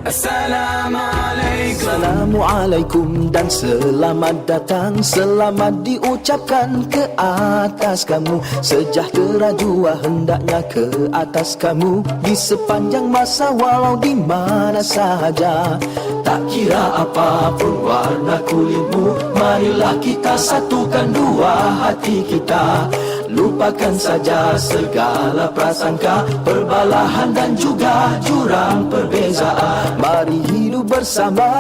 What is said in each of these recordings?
Assalamualaikum. Assalamualaikum dan selamat datang. Selamat diucapkan ke atas kamu. Sejahtera jua hendaknya ke atas kamu. Di sepanjang masa walau di mana sahaja. Tak kira apapun warna kulitmu, marilah kita satukan dua hati kita. Lupakan saja segala prasangka, perbalahan dan juga jurang perbezaan. Mari hidup bersama,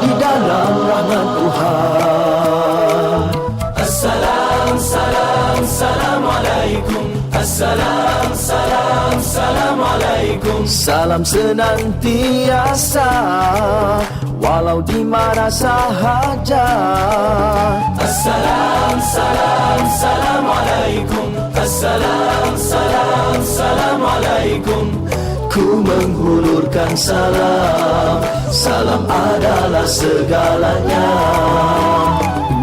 di dalam rahmat Tuhan. Assalamualaikum. Assalamualaikum. Salam senantiasa walau di mana sahaja. Assalamualaikum. Assalamualaikum. Ku menghulurkan salam. Salam adalah segalanya.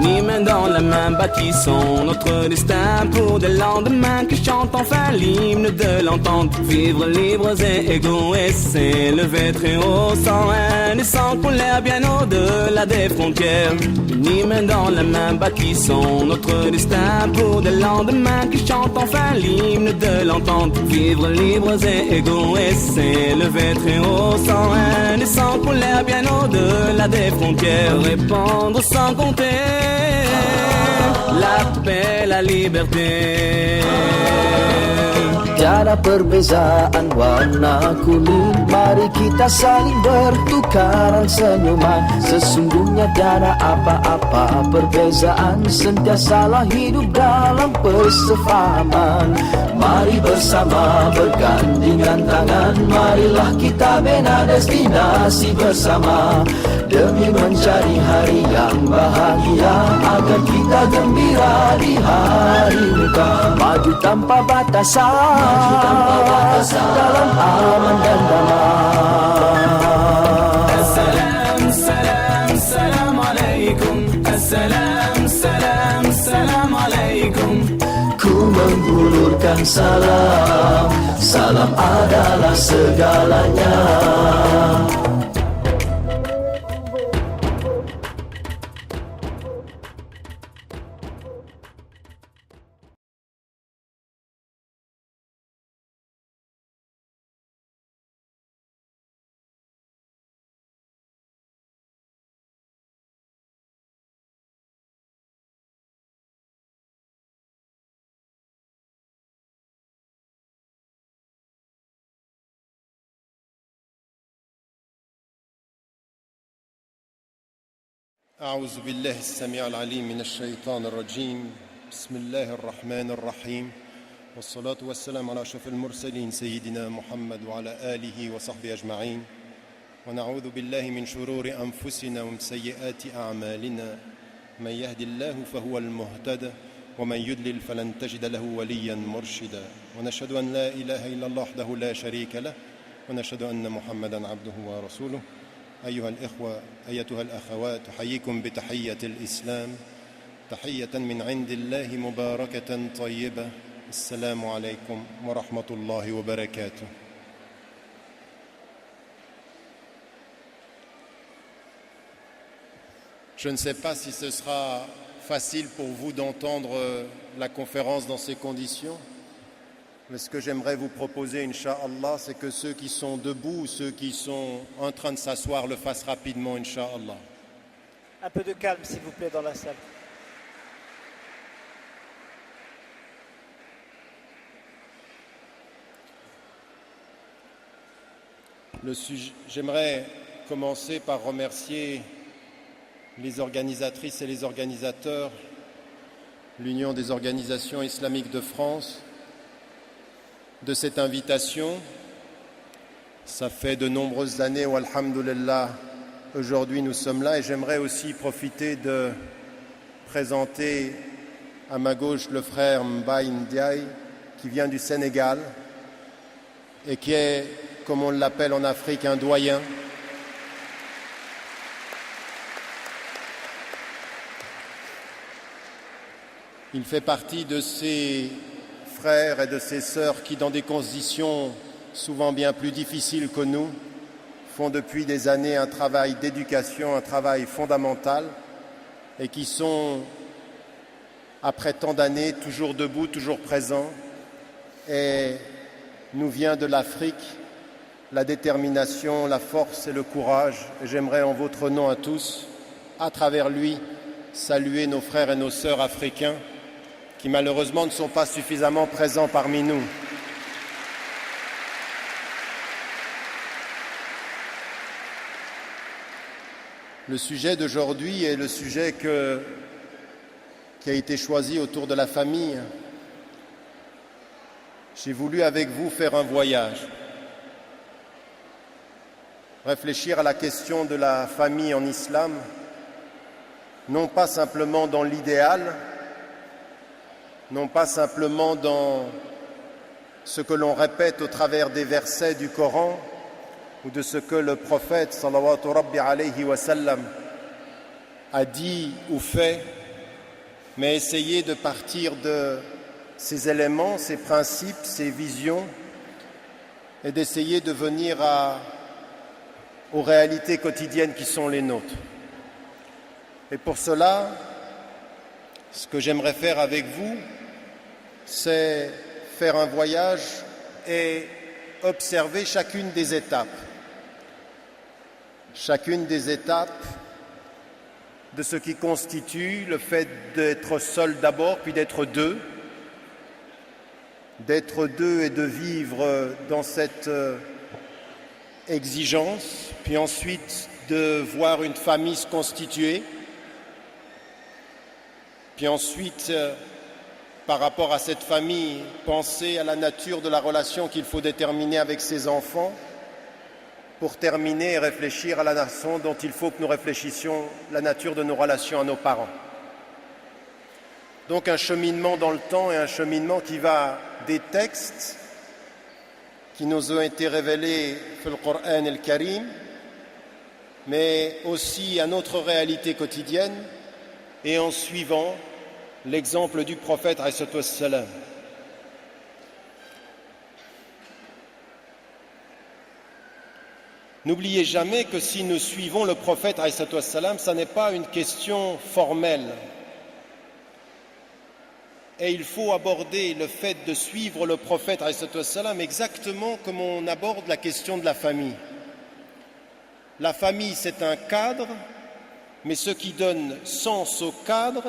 Ni main dans la main bâtissons notre destin pour des lendemains qui chantent enfin l'hymne de l'entente. Vivre libres et égaux et s'élever très haut sans haine et sans colère bien au-delà des frontières. Ni main dans la main bâtissons notre destin pour des lendemains qui chantent enfin l'hymne de l'entente. Vivre libres et égaux et s'élever très haut sans haine et sans colère bien au-delà des frontières. Répandre sans compter la paix, la liberté. Tiada perbezaan warna kulit, mari kita saling bertukaran senyuman. Sesungguhnya tiada apa-apa perbezaan, sentiasalah hidup dalam persefahaman. Mari bersama bergandingan tangan, marilah kita bina destinasi bersama. Demi mencari hari yang bahagia, agar kita gembira di hari muka. Maju tanpa batasan, dalam aman dan damai. Assalamualaikum. Assalamualaikum. Ku menghulurkan salam. Salam adalah segalanya. أعوذ بالله السميع العليم من الشيطان الرجيم. بسم الله الرحمن الرحيم، والصلاة والسلام على أشرف المرسلين سيدنا محمد وعلى آله وصحبه أجمعين. ونعوذ بالله من شرور أنفسنا ومن سيئات أعمالنا. من يهد الله فهو المهتدى ومن يضلل فلن تجد له وليا مرشدا. ونشهد أن لا إله إلا الله وحده لا شريك له، ونشهد أن محمدا عبده ورسوله. أيها الإخوة أيتها الأخوات، أحييكم بتحية الإسلام، تحية من عند الله مباركة طيبة. السلام عليكم ورحمة الله وبركاته. Je ne sais pas si ce sera facile pour vous d'entendre la conférence dans ces conditions. Mais ce que j'aimerais vous proposer, Inch'Allah, c'est que ceux qui sont debout, ceux qui sont en train de s'asseoir, le fassent rapidement, Inch'Allah. Un peu de calme, s'il vous plaît, dans la salle. J'aimerais commencer par remercier les organisatrices et les organisateurs, l'Union des organisations islamiques de France, de cette invitation. Ça fait de nombreuses années où, alhamdoulilah, aujourd'hui nous sommes là, et j'aimerais aussi profiter de présenter à ma gauche le frère Mbaye Ndiaye, qui vient du Sénégal et qui est, comme on l'appelle en Afrique, un doyen. Il fait partie de ces frères et de ses sœurs qui, dans des conditions souvent bien plus difficiles que nous, font depuis des années un travail d'éducation, un travail fondamental, et qui sont, après tant d'années, toujours debout, toujours présents. Et nous vient de l'Afrique la détermination, la force et le courage. Et j'aimerais en votre nom à tous, à travers lui, saluer nos frères et nos sœurs africains qui malheureusement ne sont pas suffisamment présents parmi nous. Le sujet d'aujourd'hui est le sujet qui a été choisi autour de la famille. J'ai voulu avec vous faire un voyage, réfléchir à la question de la famille en islam, non pas simplement dans l'idéal, non pas simplement dans ce que l'on répète au travers des versets du Coran ou de ce que le prophète sallallahu alayhi wa sallam a dit ou fait, mais essayer de partir de ces éléments, ces principes, ces visions et d'essayer de venir aux réalités quotidiennes qui sont les nôtres. Et pour cela, ce que j'aimerais faire avec vous, c'est faire un voyage et observer chacune des étapes de ce qui constitue le fait d'être seul d'abord, puis d'être deux et de vivre dans cette exigence, puis ensuite de voir une famille se constituer, puis ensuite, par rapport à cette famille, penser à la nature de la relation qu'il faut déterminer avec ses enfants, pour terminer et réfléchir à la façon dont il faut que nous réfléchissions la nature de nos relations à nos parents. Donc un cheminement dans le temps et un cheminement qui va des textes qui nous ont été révélés dans le Coran et le Karim, mais aussi à notre réalité quotidienne et en suivant l'exemple du prophète alayhi salam. N'oubliez jamais que si nous suivons le prophète alayhi salam, ça n'est pas une question formelle. Et il faut aborder le fait de suivre le prophète alayhi salam exactement comme on aborde la question de la famille. La famille, c'est un cadre, mais ce qui donne sens au cadre,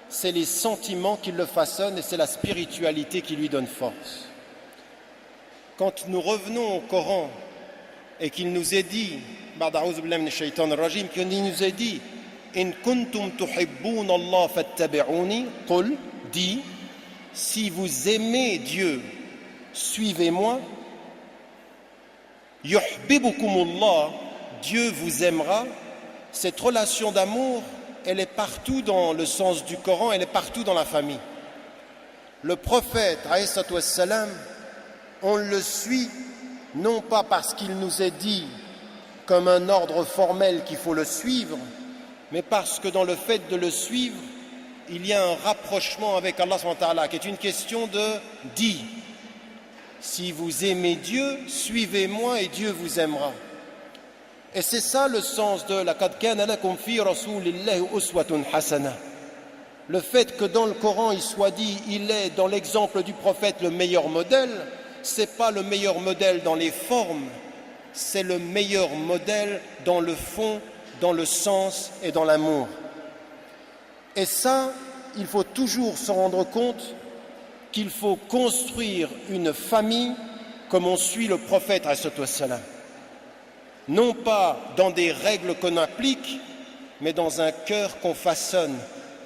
c'est les sentiments qui le façonnent et c'est la spiritualité qui lui donne force. Quand nous revenons au Coran et qu'il nous est dit, qu'il nous est dit, In kuntum tuhibbuna Allah fattabi'uni, qul, dit, si vous aimez Dieu, suivez-moi. Yuhibbukumullah, Dieu vous aimera. Cette relation d'amour, elle est partout dans le sens du Coran, elle est partout dans la famille. Le prophète, alayhi salam, on le suit non pas parce qu'il nous est dit comme un ordre formel qu'il faut le suivre, mais parce que dans le fait de le suivre, il y a un rapprochement avec Allah subhanahu wa ta'ala, qui est une question de dit. Si vous aimez Dieu, suivez-moi et Dieu vous aimera. Et c'est ça le sens de laqad kana lakum fi rasulillahi uswatun hasana. Le fait que dans le Coran il soit dit il est dans l'exemple du prophète le meilleur modèle, c'est pas le meilleur modèle dans les formes, c'est le meilleur modèle dans le fond, dans le sens et dans l'amour. Et ça, il faut toujours se rendre compte qu'il faut construire une famille comme on suit le prophète alayhi salam. Non pas dans des règles qu'on applique, mais dans un cœur qu'on façonne,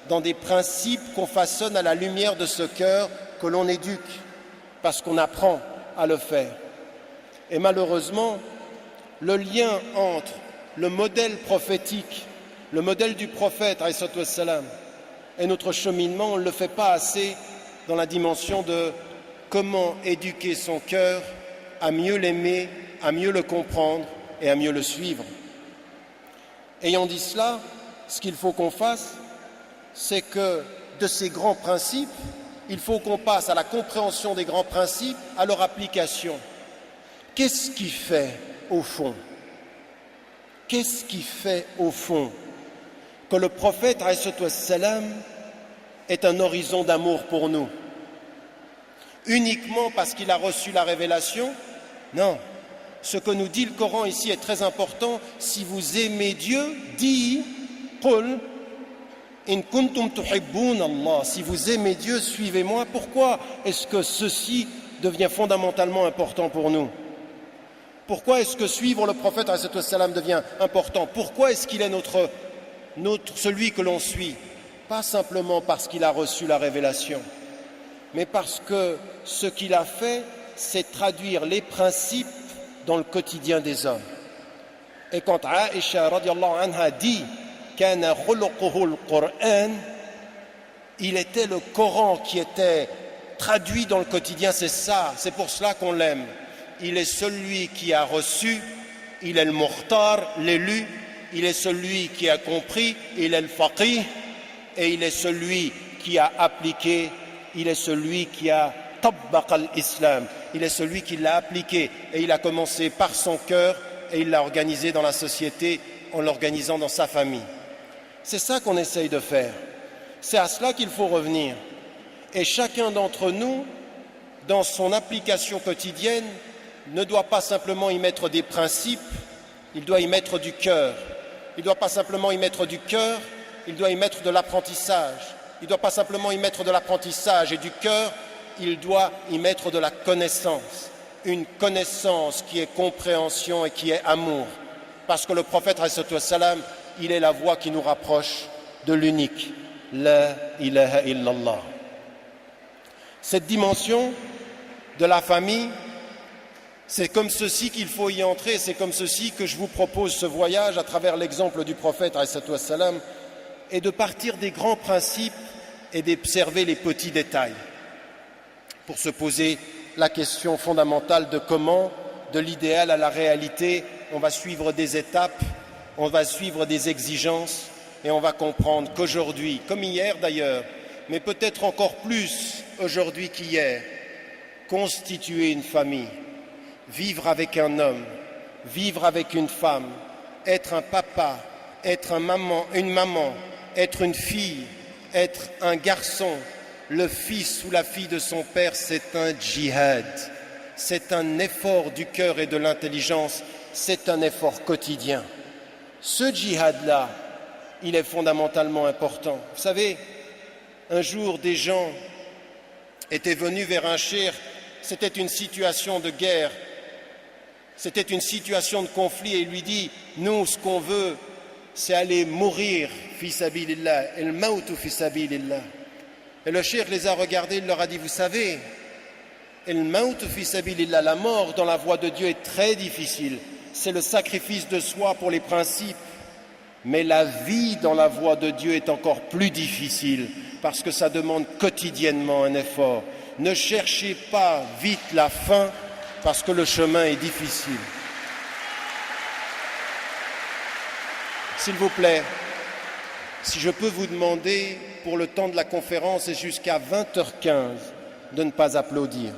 dans des principes qu'on façonne à la lumière de ce cœur que l'on éduque, parce qu'on apprend à le faire. Et malheureusement, le lien entre le modèle prophétique, le modèle du prophète alayhi salam, et notre cheminement, on ne le fait pas assez dans la dimension de comment éduquer son cœur à mieux l'aimer, à mieux le comprendre et à mieux le suivre. Ayant dit cela, ce qu'il faut qu'on fasse, c'est que de ces grands principes, il faut qu'on passe à la compréhension des grands principes, à leur application. Qu'est-ce qui fait, au fond, qu'est-ce qui fait au fond que le prophète alayhi salam est un horizon d'amour pour nous? Uniquement parce qu'il a reçu la révélation? Non. Ce que nous dit le Coran ici est très important. Si vous aimez Dieu, dit Qul in kuntum tuhibbun Allah. Si vous aimez Dieu, suivez-moi. Pourquoi est-ce que ceci devient fondamentalement important pour nous? Pourquoi est-ce que suivre le prophète alayhi salam devient important? Pourquoi est-ce qu'il est celui que l'on suit? Pas simplement parce qu'il a reçu la révélation, mais parce que ce qu'il a fait, c'est traduire les principes dans le quotidien des hommes. Et quand Aïcha radiallahu anha dit kana khuluquhu al-Qur'an, il était le Coran qui était traduit dans le quotidien. C'est ça, c'est pour cela qu'on l'aime. Il est celui qui a reçu, il est le mukhtar, l'élu, il est celui qui a compris, il est le faqih, et il est celui qui a appliqué, il est celui qui a tabbaq al-islam, il est celui qui l'a appliqué, et il a commencé par son cœur et il l'a organisé dans la société en l'organisant dans sa famille. C'est ça qu'on essaye de faire, c'est à cela qu'il faut revenir. Et chacun d'entre nous, dans son application quotidienne, ne doit pas simplement y mettre des principes, il doit y mettre du cœur. Il ne doit pas simplement y mettre du cœur, il doit y mettre de l'apprentissage. Il ne doit pas simplement y mettre de l'apprentissage et du cœur, il doit y mettre de la connaissance. Une connaissance qui est compréhension et qui est amour. Parce que le prophète, alayhi salam, il est la voie qui nous rapproche de l'unique. La ilaha illallah. Cette dimension de la famille, c'est comme ceci qu'il faut y entrer, c'est comme ceci que je vous propose ce voyage à travers l'exemple du prophète, alayhi salam, et de partir des grands principes et d'observer les petits détails pour se poser la question fondamentale de comment, de l'idéal à la réalité, on va suivre des étapes, on va suivre des exigences et on va comprendre qu'aujourd'hui, comme hier d'ailleurs, mais peut-être encore plus aujourd'hui qu'hier, constituer une famille, vivre avec un homme, vivre avec une femme, être un papa, être une maman, être une fille, être un garçon, le fils ou la fille de son père, c'est un djihad, c'est un effort du cœur et de l'intelligence, c'est un effort quotidien. Ce djihad-là, il est fondamentalement important. Vous savez, un jour, des gens étaient venus vers un cheikh, c'était une situation de guerre, c'était une situation de conflit, et il lui dit, nous, ce qu'on veut, c'est aller mourir, fi sabilillah, el mautu fi sabilillah. Et le cheikh les a regardés, il leur a dit, vous savez, el mautu fi sabilillah, la mort dans la voie de Dieu est très difficile, c'est le sacrifice de soi pour les principes, mais la vie dans la voie de Dieu est encore plus difficile, parce que ça demande quotidiennement un effort. Ne cherchez pas vite la fin, parce que le chemin est difficile. S'il vous plaît, si je peux vous demander pour le temps de la conférence et jusqu'à 20h15 de ne pas applaudir.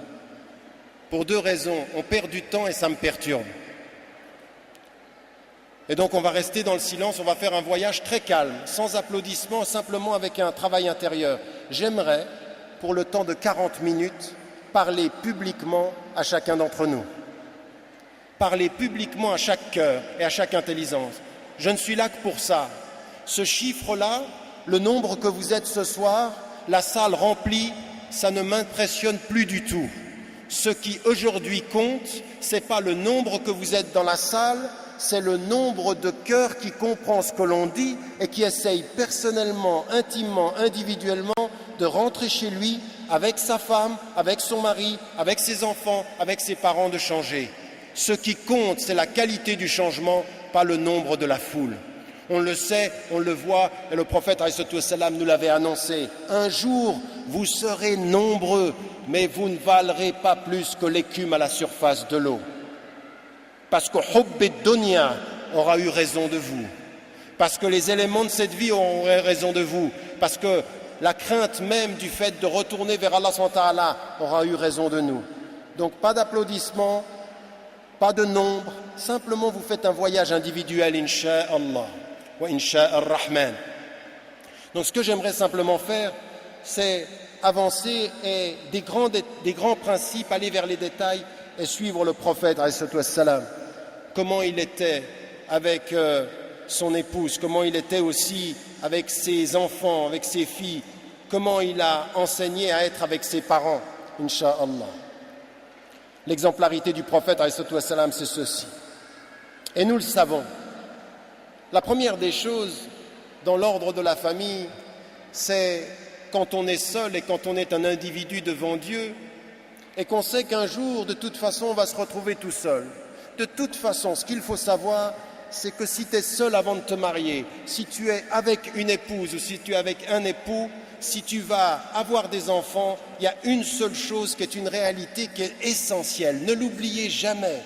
Pour deux raisons, on perd du temps et ça me perturbe. Et donc on va rester dans le silence, on va faire un voyage très calme, sans applaudissements, simplement avec un travail intérieur. J'aimerais, pour le temps de 40 minutes, parler publiquement à chacun d'entre nous. Parler publiquement à chaque cœur et à chaque intelligence. Je ne suis là que pour ça. Ce chiffre-là, le nombre que vous êtes ce soir, la salle remplie, ça ne m'impressionne plus du tout. Ce qui aujourd'hui compte, ce n'est pas le nombre que vous êtes dans la salle, c'est le nombre de cœurs qui comprend ce que l'on dit et qui essaye personnellement, intimement, individuellement de rentrer chez lui avec sa femme, avec son mari, avec ses enfants, avec ses parents, de changer. Ce qui compte, c'est la qualité du changement, pas le nombre de la foule. On le sait, on le voit, et le prophète alayhi salam nous l'avait annoncé. Un jour, vous serez nombreux, mais vous ne valerez pas plus que l'écume à la surface de l'eau. Parce que Hubb Dunya aura eu raison de vous. Parce que les éléments de cette vie auront eu raison de vous. Parce que la crainte même du fait de retourner vers Allah subhanahu wa ta'ala aura eu raison de nous. Donc pas d'applaudissements, pas de nombre, simplement vous faites un voyage individuel, Inch'Allah, wa Inch'Ar-Rahman. Donc ce que j'aimerais simplement faire, c'est avancer et des grands principes, aller vers les détails et suivre le prophète, alayhi salam. Comment il était avec son épouse, comment il était aussi avec ses enfants, avec ses filles, comment il a enseigné à être avec ses parents, Inch'Allah. L'exemplarité du prophète, alayhi salam, c'est ceci. Et nous le savons. La première des choses dans l'ordre de la famille, c'est quand on est seul et quand on est un individu devant Dieu et qu'on sait qu'un jour, de toute façon, on va se retrouver tout seul. De toute façon, ce qu'il faut savoir, c'est que si tu es seul avant de te marier, si tu es avec une épouse ou si tu es avec un époux, si tu vas avoir des enfants, il y a une seule chose qui est une réalité qui est essentielle. Ne l'oubliez jamais.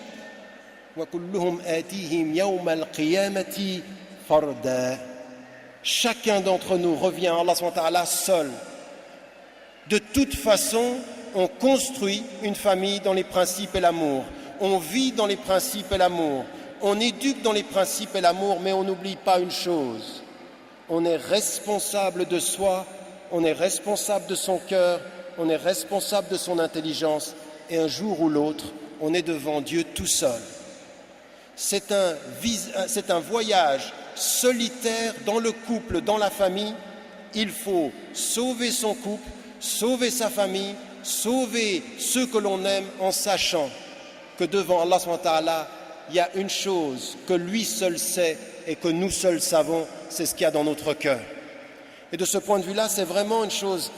Chacun d'entre nous revient à Allah subhanahu wa ta'ala seul. De toute façon, on construit une famille dans les principes et l'amour. On vit dans les principes et l'amour. On éduque dans les principes et l'amour, mais on n'oublie pas une chose. On est responsable de soi, on est responsable de son cœur, on est responsable de son intelligence, et un jour ou l'autre, on est devant Dieu tout seul. C'est un voyage solitaire dans le couple, dans la famille. Il faut sauver son couple, sauver sa famille, sauver ceux que l'on aime en sachant que devant Allah subhanahu wa ta'ala, il y a une chose que lui seul sait et que nous seuls savons, c'est ce qu'il y a dans notre cœur. Et de ce point de vue-là, c'est vraiment une chose,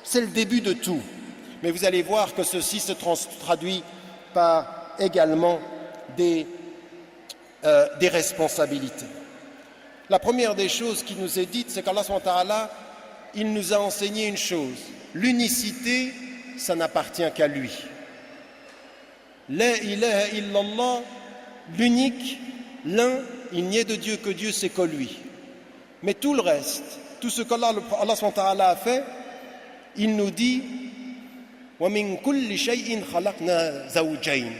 c'est le début de tout. Mais vous allez voir que ceci se traduit par également des responsabilités. La première des choses qui nous est dite, c'est qu'Allah subhanahu wa ta'ala, il nous a enseigné une chose. L'unicité, ça n'appartient qu'à lui. La ilaha illallah, l'unique, l'un, il n'y est de Dieu que Dieu, c'est que lui. Mais tout le reste, tout ce qu'Allah subhanahu wa ta'ala a fait, il nous dit wa min kulli shay'in khalaqna zawjayn.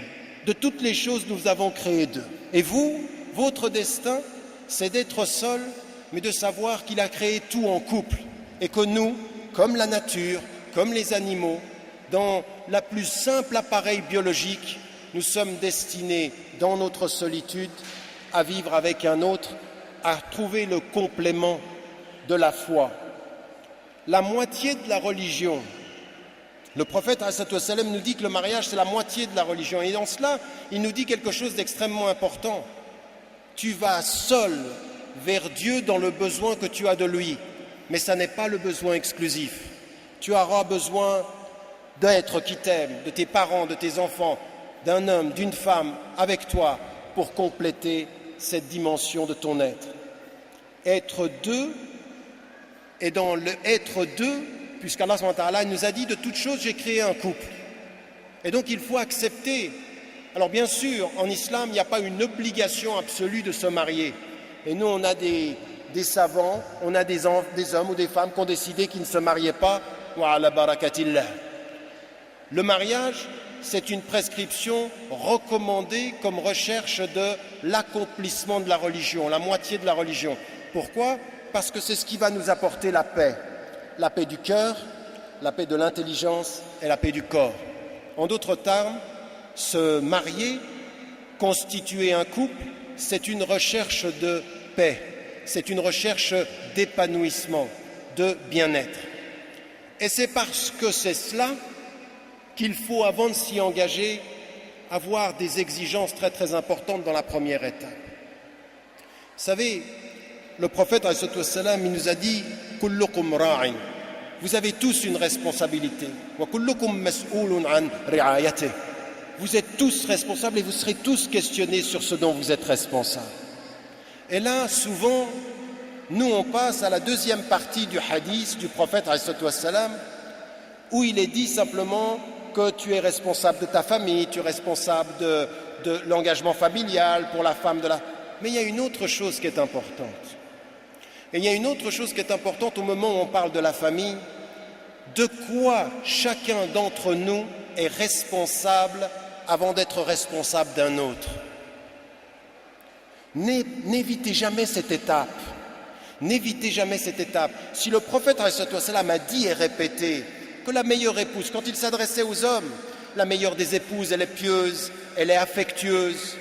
De toutes les choses, nous avons créé deux. Et vous, votre destin, c'est d'être seul, mais de savoir qu'il a créé tout en couple. Et que nous, comme la nature, comme les animaux, dans la plus simple appareil biologique, nous sommes destinés, dans notre solitude, à vivre avec un autre, à trouver le complément de la foi. La moitié de la religion. Le prophète ﷺ nous dit que le mariage, c'est la moitié de la religion. Et dans cela, il nous dit quelque chose d'extrêmement important. Tu vas seul vers Dieu dans le besoin que tu as de lui. Mais ça n'est pas le besoin exclusif. Tu auras besoin d'être qui t'aime, de tes parents, de tes enfants, d'un homme, d'une femme avec toi pour compléter cette dimension de ton être. Être deux, et dans le être deux, puisqu'Allah subhanahu wa ta'ala nous a dit de toutes choses, j'ai créé un couple. Et donc il faut accepter. Alors bien sûr, en islam, il n'y a pas une obligation absolue de se marier. Et nous, on a des savants, on a des hommes ou des femmes qui ont décidé qu'ils ne se mariaient pas. Wa ala barakatillah. Le mariage, c'est une prescription recommandée comme recherche de l'accomplissement de la religion, la moitié de la religion. Pourquoi ? Parce que c'est ce qui va nous apporter la paix du cœur, la paix de l'intelligence et la paix du corps. En d'autres termes, se marier, constituer un couple, c'est une recherche de paix, c'est une recherche d'épanouissement, de bien-être. Et c'est parce que c'est cela qu'il faut, avant de s'y engager, avoir des exigences très très importantes dans la première étape. Vous savez, le prophète alayhi salam, il nous a dit « Kullukum ra'in » vous avez tous une responsabilité. « Wa kullukum mas'oulun an ri'ayatih » vous êtes tous responsables et vous serez tous questionnés sur ce dont vous êtes responsables. Et là, souvent, nous on passe à la deuxième partie du hadith du prophète alayhi salam, où il est dit simplement que tu es responsable de ta famille, tu es responsable de l'engagement familial pour la femme de la... Mais il y a une autre chose qui est importante. Et il y a une autre chose qui est importante au moment où on parle de la famille, de quoi chacun d'entre nous est responsable avant d'être responsable d'un autre. N'évitez jamais cette étape. N'évitez jamais cette étape. Si le prophète a dit et répété que la meilleure épouse, quand il s'adressait aux hommes, la meilleure des épouses, elle est pieuse, elle est affectueuse.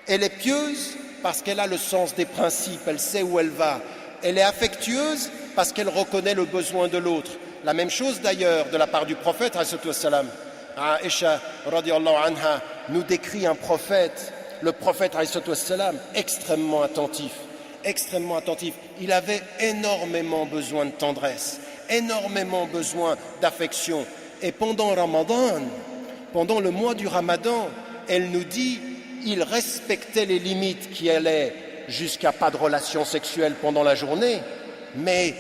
Elle est pieuse parce qu'elle a le sens des principes, elle sait où elle va. Elle est affectueuse parce qu'elle reconnaît le besoin de l'autre. La même chose d'ailleurs de la part du prophète, Aïcha radiallahu anha nous décrit un prophète, le prophète extrêmement attentif. Extrêmement attentif. Il avait énormément besoin de tendresse, énormément besoin d'affection. Et pendant Ramadan, pendant le mois du Ramadan, elle nous dit, il respectait les limites qui allaient jusqu'à pas de relations sexuelles pendant la journée, mais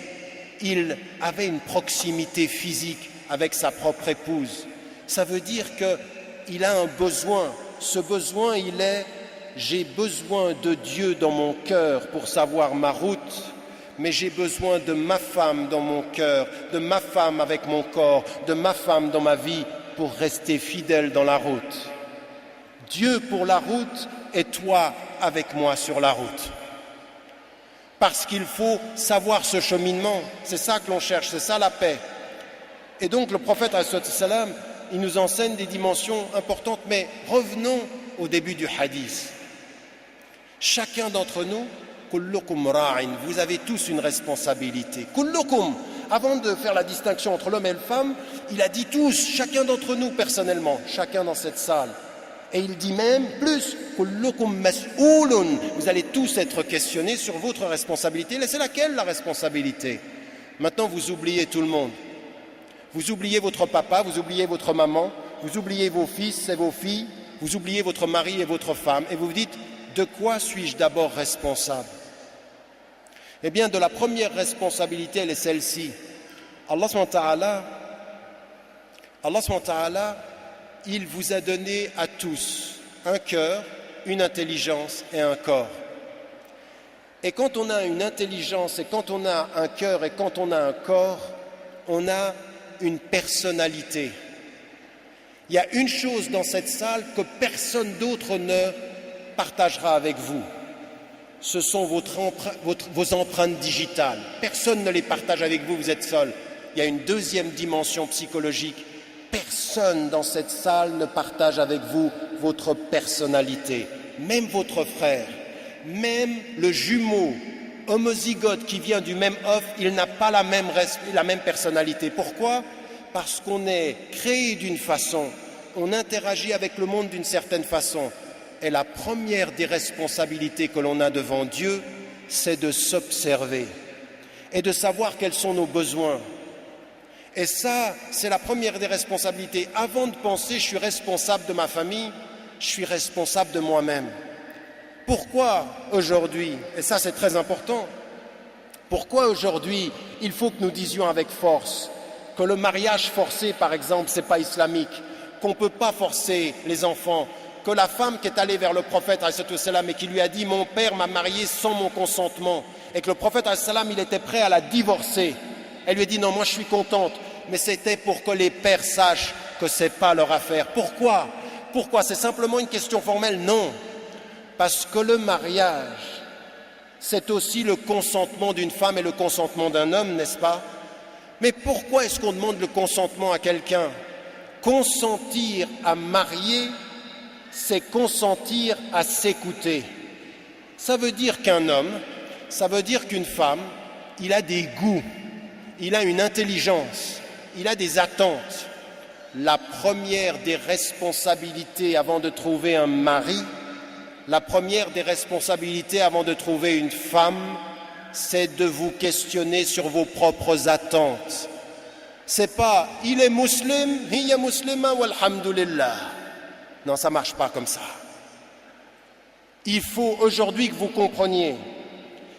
il avait une proximité physique avec sa propre épouse. Ça veut dire qu'il a un besoin. Ce besoin, il est « j'ai besoin de Dieu dans mon cœur pour savoir ma route, mais j'ai besoin de ma femme dans mon cœur, de ma femme avec mon corps, de ma femme dans ma vie pour rester fidèle dans la route. Dieu pour la route et toi avec moi sur la route. » Parce qu'il faut savoir ce cheminement, c'est ça que l'on cherche, c'est ça la paix. Et donc le prophète, il nous enseigne des dimensions importantes, mais revenons au début du hadith. Chacun d'entre nous, kullukum ra'in, vous avez tous une responsabilité. Kullukum, avant de faire la distinction entre l'homme et la femme, il a dit tous, chacun d'entre nous personnellement, chacun dans cette salle. Et il dit même plus, kullukum mas'oulun, vous allez tous être questionnés sur votre responsabilité. Et c'est laquelle la responsabilité? Maintenant, vous oubliez tout le monde. Vous oubliez votre papa, vous oubliez votre maman, vous oubliez vos fils et vos filles, vous oubliez votre mari et votre femme, et vous vous dites, de quoi suis-je d'abord responsable? Eh bien, de la première responsabilité, elle est celle-ci. Allah SWT, il vous a donné à tous un cœur, une intelligence et un corps. Et quand on a une intelligence, et quand on a un cœur, et quand on a un corps, on a une personnalité. Il y a une chose dans cette salle que personne d'autre ne partagera avec vous. Ce sont vos empreintes digitales. Personne ne les partage avec vous, vous êtes seul. Il y a une deuxième dimension psychologique. Personne dans cette salle ne partage avec vous votre personnalité. Même votre frère, même le jumeau homozygote qui vient du même œuf, il n'a pas la même personnalité. Pourquoi? Parce qu'on est créé d'une façon, on interagit avec le monde d'une certaine façon. Et la première des responsabilités que l'on a devant Dieu, c'est de s'observer et de savoir quels sont nos besoins. Et ça, c'est la première des responsabilités. Avant de penser, je suis responsable de ma famille, je suis responsable de moi-même. Pourquoi aujourd'hui, et ça c'est très important, pourquoi aujourd'hui il faut que nous disions avec force que le mariage forcé, par exemple, c'est pas islamique, qu'on ne peut pas forcer les enfants, que la femme qui est allée vers le prophète et qui lui a dit « Mon père m'a marié sans mon consentement » et que le prophète il était prêt à la divorcer. Elle lui a dit « Non, moi je suis contente », mais c'était pour que les pères sachent que ce n'est pas leur affaire. Pourquoi? Pourquoi? C'est simplement une question formelle? Non. Parce que le mariage, c'est aussi le consentement d'une femme et le consentement d'un homme, n'est-ce pas? Mais pourquoi est-ce qu'on demande le consentement à quelqu'un? Consentir à marier, c'est consentir à s'écouter. Ça veut dire qu'un homme, ça veut dire qu'une femme, il a des goûts, il a une intelligence, il a des attentes. La première des responsabilités avant de trouver un mari, la première des responsabilités avant de trouver une femme, c'est de vous questionner sur vos propres attentes. C'est pas « il est musulman, hiya muslima walhamdulillah ». Non, ça ne marche pas comme ça. Il faut aujourd'hui que vous compreniez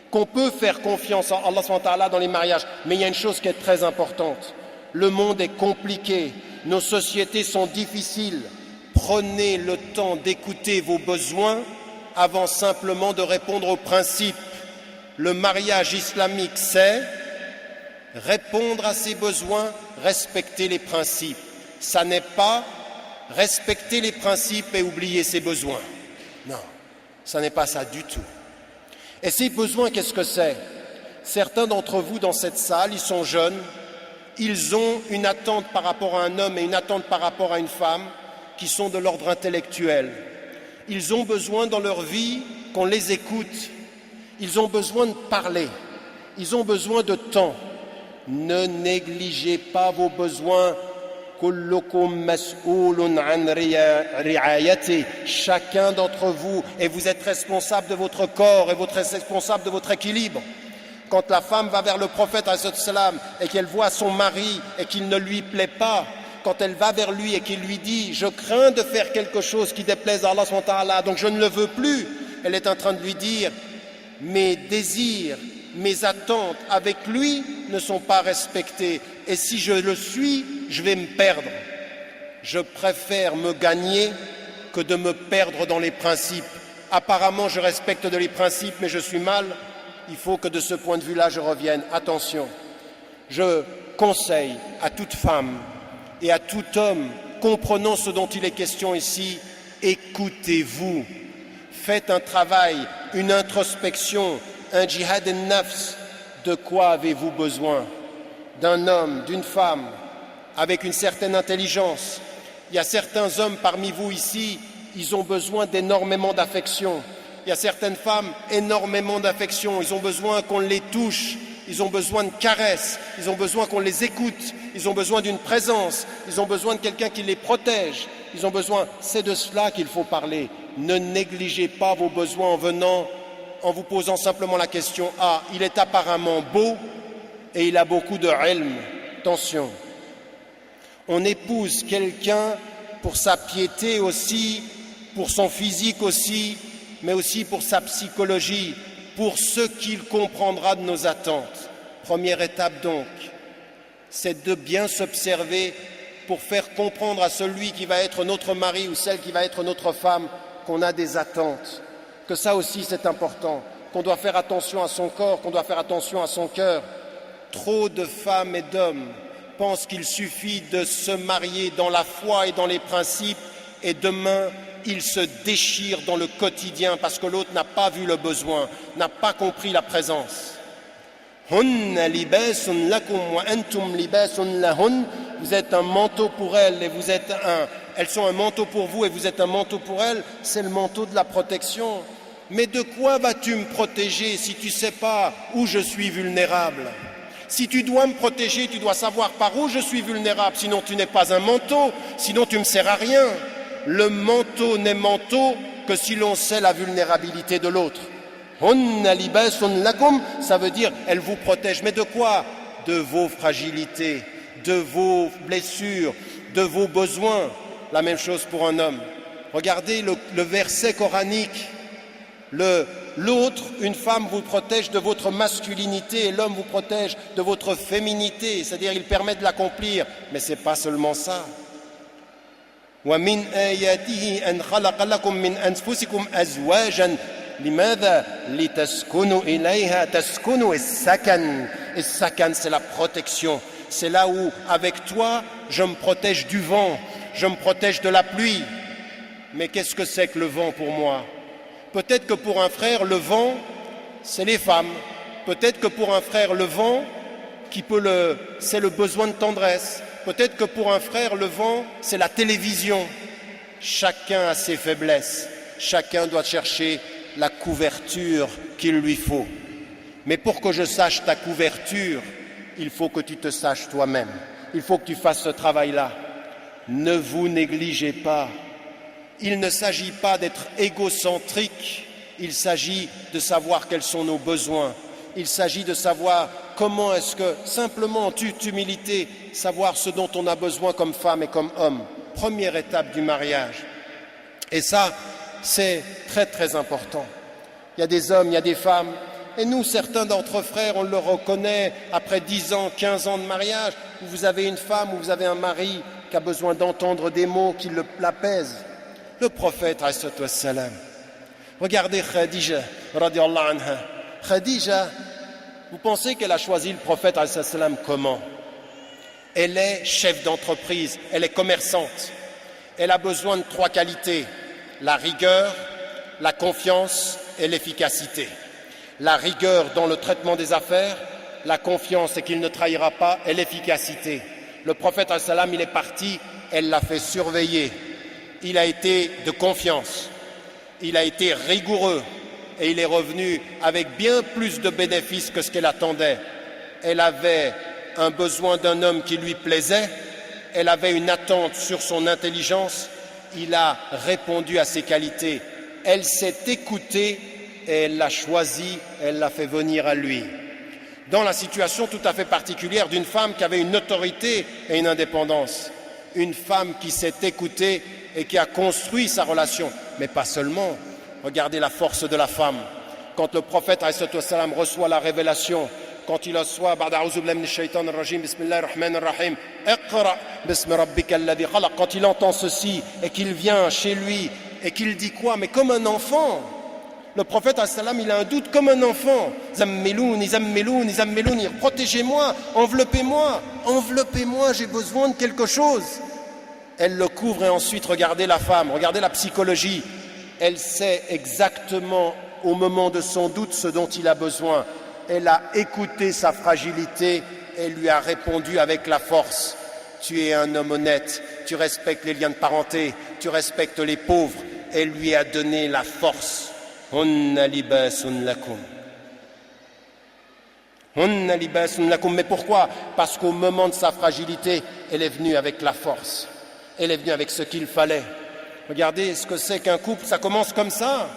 qu'on peut faire confiance en Allah SWT dans les mariages, mais il y a une chose qui est très importante. Le monde est compliqué, nos sociétés sont difficiles. Prenez le temps d'écouter vos besoins avant simplement de répondre aux principes. Le mariage islamique, c'est répondre à ses besoins, respecter les principes. Ça n'est pas respecter les principes et oublier ses besoins. Non, ça n'est pas ça du tout. Et ces besoins, qu'est-ce que c'est? Certains d'entre vous dans cette salle, ils sont jeunes, ils ont une attente par rapport à un homme et une attente par rapport à une femme qui sont de l'ordre intellectuel. Ils ont besoin dans leur vie qu'on les écoute. Ils ont besoin de parler. Ils ont besoin de temps. Ne négligez pas vos besoins. Chacun d'entre vous, et vous êtes responsable de votre corps et vous êtes responsable de votre équilibre. Quand la femme va vers le prophète et qu'elle voit son mari et qu'il ne lui plaît pas, quand elle va vers lui et qu'il lui dit « Je crains de faire quelque chose qui déplaise à Allah subhanahu wa ta'ala, donc je ne le veux plus », elle est en train de lui dire « Mes désirs, mes attentes avec lui ne sont pas respectés et si je le suis, je vais me perdre. Je préfère me gagner que de me perdre dans les principes. Apparemment, je respecte les principes, mais je suis mal. Il faut que de ce point de vue-là, je revienne. Attention, je conseille à toute femme et à tout homme, comprenant ce dont il est question ici, écoutez-vous. Faites un travail, une introspection, un jihad an-nafs. De quoi avez-vous besoin? D'un homme, d'une femme, avec une certaine intelligence. Il y a certains hommes parmi vous ici, ils ont besoin d'énormément d'affection. Il y a certaines femmes, énormément d'affection. Ils ont besoin qu'on les touche, ils ont besoin de caresses, ils ont besoin qu'on les écoute, ils ont besoin d'une présence, ils ont besoin de quelqu'un qui les protège. Ils ont besoin, c'est de cela qu'il faut parler. Ne négligez pas vos besoins en venant, en vous posant simplement la question « Ah, il est apparemment beau et il a beaucoup de ilm. » Attention, on épouse quelqu'un pour sa piété aussi, pour son physique aussi, mais aussi pour sa psychologie, pour ce qu'il comprendra de nos attentes. Première étape donc, c'est de bien s'observer pour faire comprendre à celui qui va être notre mari ou celle qui va être notre femme qu'on a des attentes, que ça aussi c'est important, qu'on doit faire attention à son corps, qu'on doit faire attention à son cœur. Trop de femmes et d'hommes pensent qu'il suffit de se marier dans la foi et dans les principes et demain ils se déchirent dans le quotidien parce que l'autre n'a pas vu le besoin, n'a pas compris la présence. Hunna libasun lakum wa antum libasun lahun. Vous êtes un manteau pour elles et elles sont un manteau pour vous et vous êtes un manteau pour elles. C'est le manteau de la protection. Mais de quoi vas-tu me protéger si tu ne sais pas où je suis vulnérable? Si tu dois me protéger, tu dois savoir par où je suis vulnérable, sinon tu n'es pas un manteau, sinon tu ne me sers à rien. Le manteau n'est manteau que si l'on sait la vulnérabilité de l'autre. Hunna libasun lakum, ça veut dire elle vous protège. Mais de quoi? De vos fragilités, de vos blessures, de vos besoins. La même chose pour un homme. Regardez le verset coranique. L'autre, une femme vous protège de votre masculinité et l'homme vous protège de votre féminité, c'est-à-dire il permet de l'accomplir, mais ce n'est pas seulement ça. وَمِنْ آيَاتِهِ أَنْ خَلَقَ لَكُم مِّنْ أَنفُسِكُمْ أَزْوَاجًا لِمَاذَا لِتَسْكُنُوا إِلَيْهَا تَسْكُنُوا السَّكَنَ. Et sakan, c'est la protection. C'est là où, avec toi, je me protège du vent, je me protège de la pluie. Mais qu'est-ce que c'est que le vent pour moi? Peut-être que pour un frère, le vent, c'est les femmes. Peut-être que pour un frère, le vent, c'est le besoin de tendresse. Peut-être que pour un frère, le vent, c'est la télévision. Chacun a ses faiblesses. Chacun doit chercher la couverture qu'il lui faut. Mais pour que je sache ta couverture, il faut que tu te saches toi-même. Il faut que tu fasses ce travail-là. Ne vous négligez pas. Il ne s'agit pas d'être égocentrique, il s'agit de savoir quels sont nos besoins. Il s'agit de savoir comment est-ce que, simplement en toute humilité, savoir ce dont on a besoin comme femme et comme homme. Première étape du mariage. Et ça, c'est très très important. Il y a des hommes, il y a des femmes, et nous, certains d'entre frères, on le reconnaît après 10 ans, 15 ans de mariage, où vous avez une femme, où vous avez un mari qui a besoin d'entendre des mots qui l'apaisent. Le prophète, alayhi salam, regardez Khadija, radiallahu anha. Khadija, vous pensez qu'elle a choisi le prophète, alayhi salam, comment? Elle est chef d'entreprise, elle est commerçante. elle a besoin de 3 qualités, la rigueur, la confiance et l'efficacité. La rigueur dans le traitement des affaires, la confiance et qu'il ne trahira pas, et l'efficacité. Le prophète al-salam, il est parti, elle l'a fait surveiller. Il a été de confiance, il a été rigoureux et il est revenu avec bien plus de bénéfices que ce qu'elle attendait. Elle avait un besoin d'un homme qui lui plaisait, elle avait une attente sur son intelligence, il a répondu à ses qualités. Elle s'est écoutée et elle l'a choisi, elle l'a fait venir à lui. Dans la situation tout à fait particulière d'une femme qui avait une autorité et une indépendance. Une femme qui s'est écoutée et qui a construit sa relation. Mais pas seulement. Regardez la force de la femme. Quand le prophète ﷺ reçoit la révélation, quand il reçoit quand il entend ceci et qu'il vient chez lui et qu'il dit quoi? Mais comme un enfant. Le prophète ﷺ, il a un doute comme un enfant. Zammelouni, zammelouni, zammelouni, protégez-moi, enveloppez-moi, enveloppez-moi, j'ai besoin de quelque chose. Elle le couvre et ensuite regardez la femme, regardez la psychologie. Elle sait exactement au moment de son doute ce dont il a besoin. Elle a écouté sa fragilité et lui a répondu avec la force. Tu es un homme honnête, tu respectes les liens de parenté, tu respectes les pauvres. Elle lui a donné la force. Hunna libasun lakum. Hunna libasun lakum. Mais pourquoi? Parce qu'au moment de sa fragilité, elle est venue avec la force. Elle est venue avec ce qu'il fallait. Regardez ce que c'est qu'un couple, ça commence comme ça.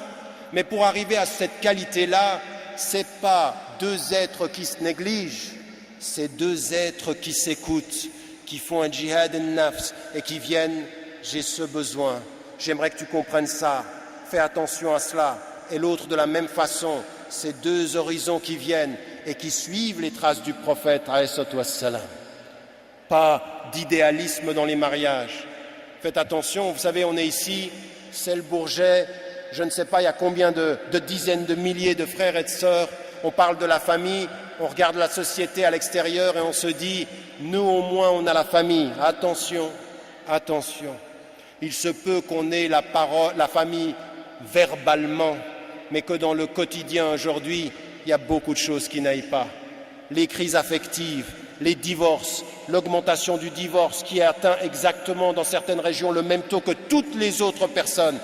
Mais pour arriver à cette qualité-là, c'est pas 2 êtres qui se négligent, c'est 2 êtres qui s'écoutent, qui font un djihad al-nafs et qui viennent, j'ai ce besoin, j'aimerais que tu comprennes ça, fais attention à cela. Et l'autre de la même façon, c'est 2 horizons qui viennent et qui suivent les traces du prophète alayhi wassalam. Pas d'idéalisme dans les mariages. Faites attention, vous savez, on est ici, c'est le Bourget, je ne sais pas, il y a combien de dizaines de milliers de frères et de sœurs, on parle de la famille, on regarde la société à l'extérieur et on se dit, nous au moins on a la famille. Attention, attention, il se peut qu'on ait la famille verbalement, mais que dans le quotidien aujourd'hui, il y a beaucoup de choses qui n'aillent pas. Les crises affectives, les divorces, l'augmentation du divorce qui atteint exactement dans certaines régions le même taux que toutes les autres personnes.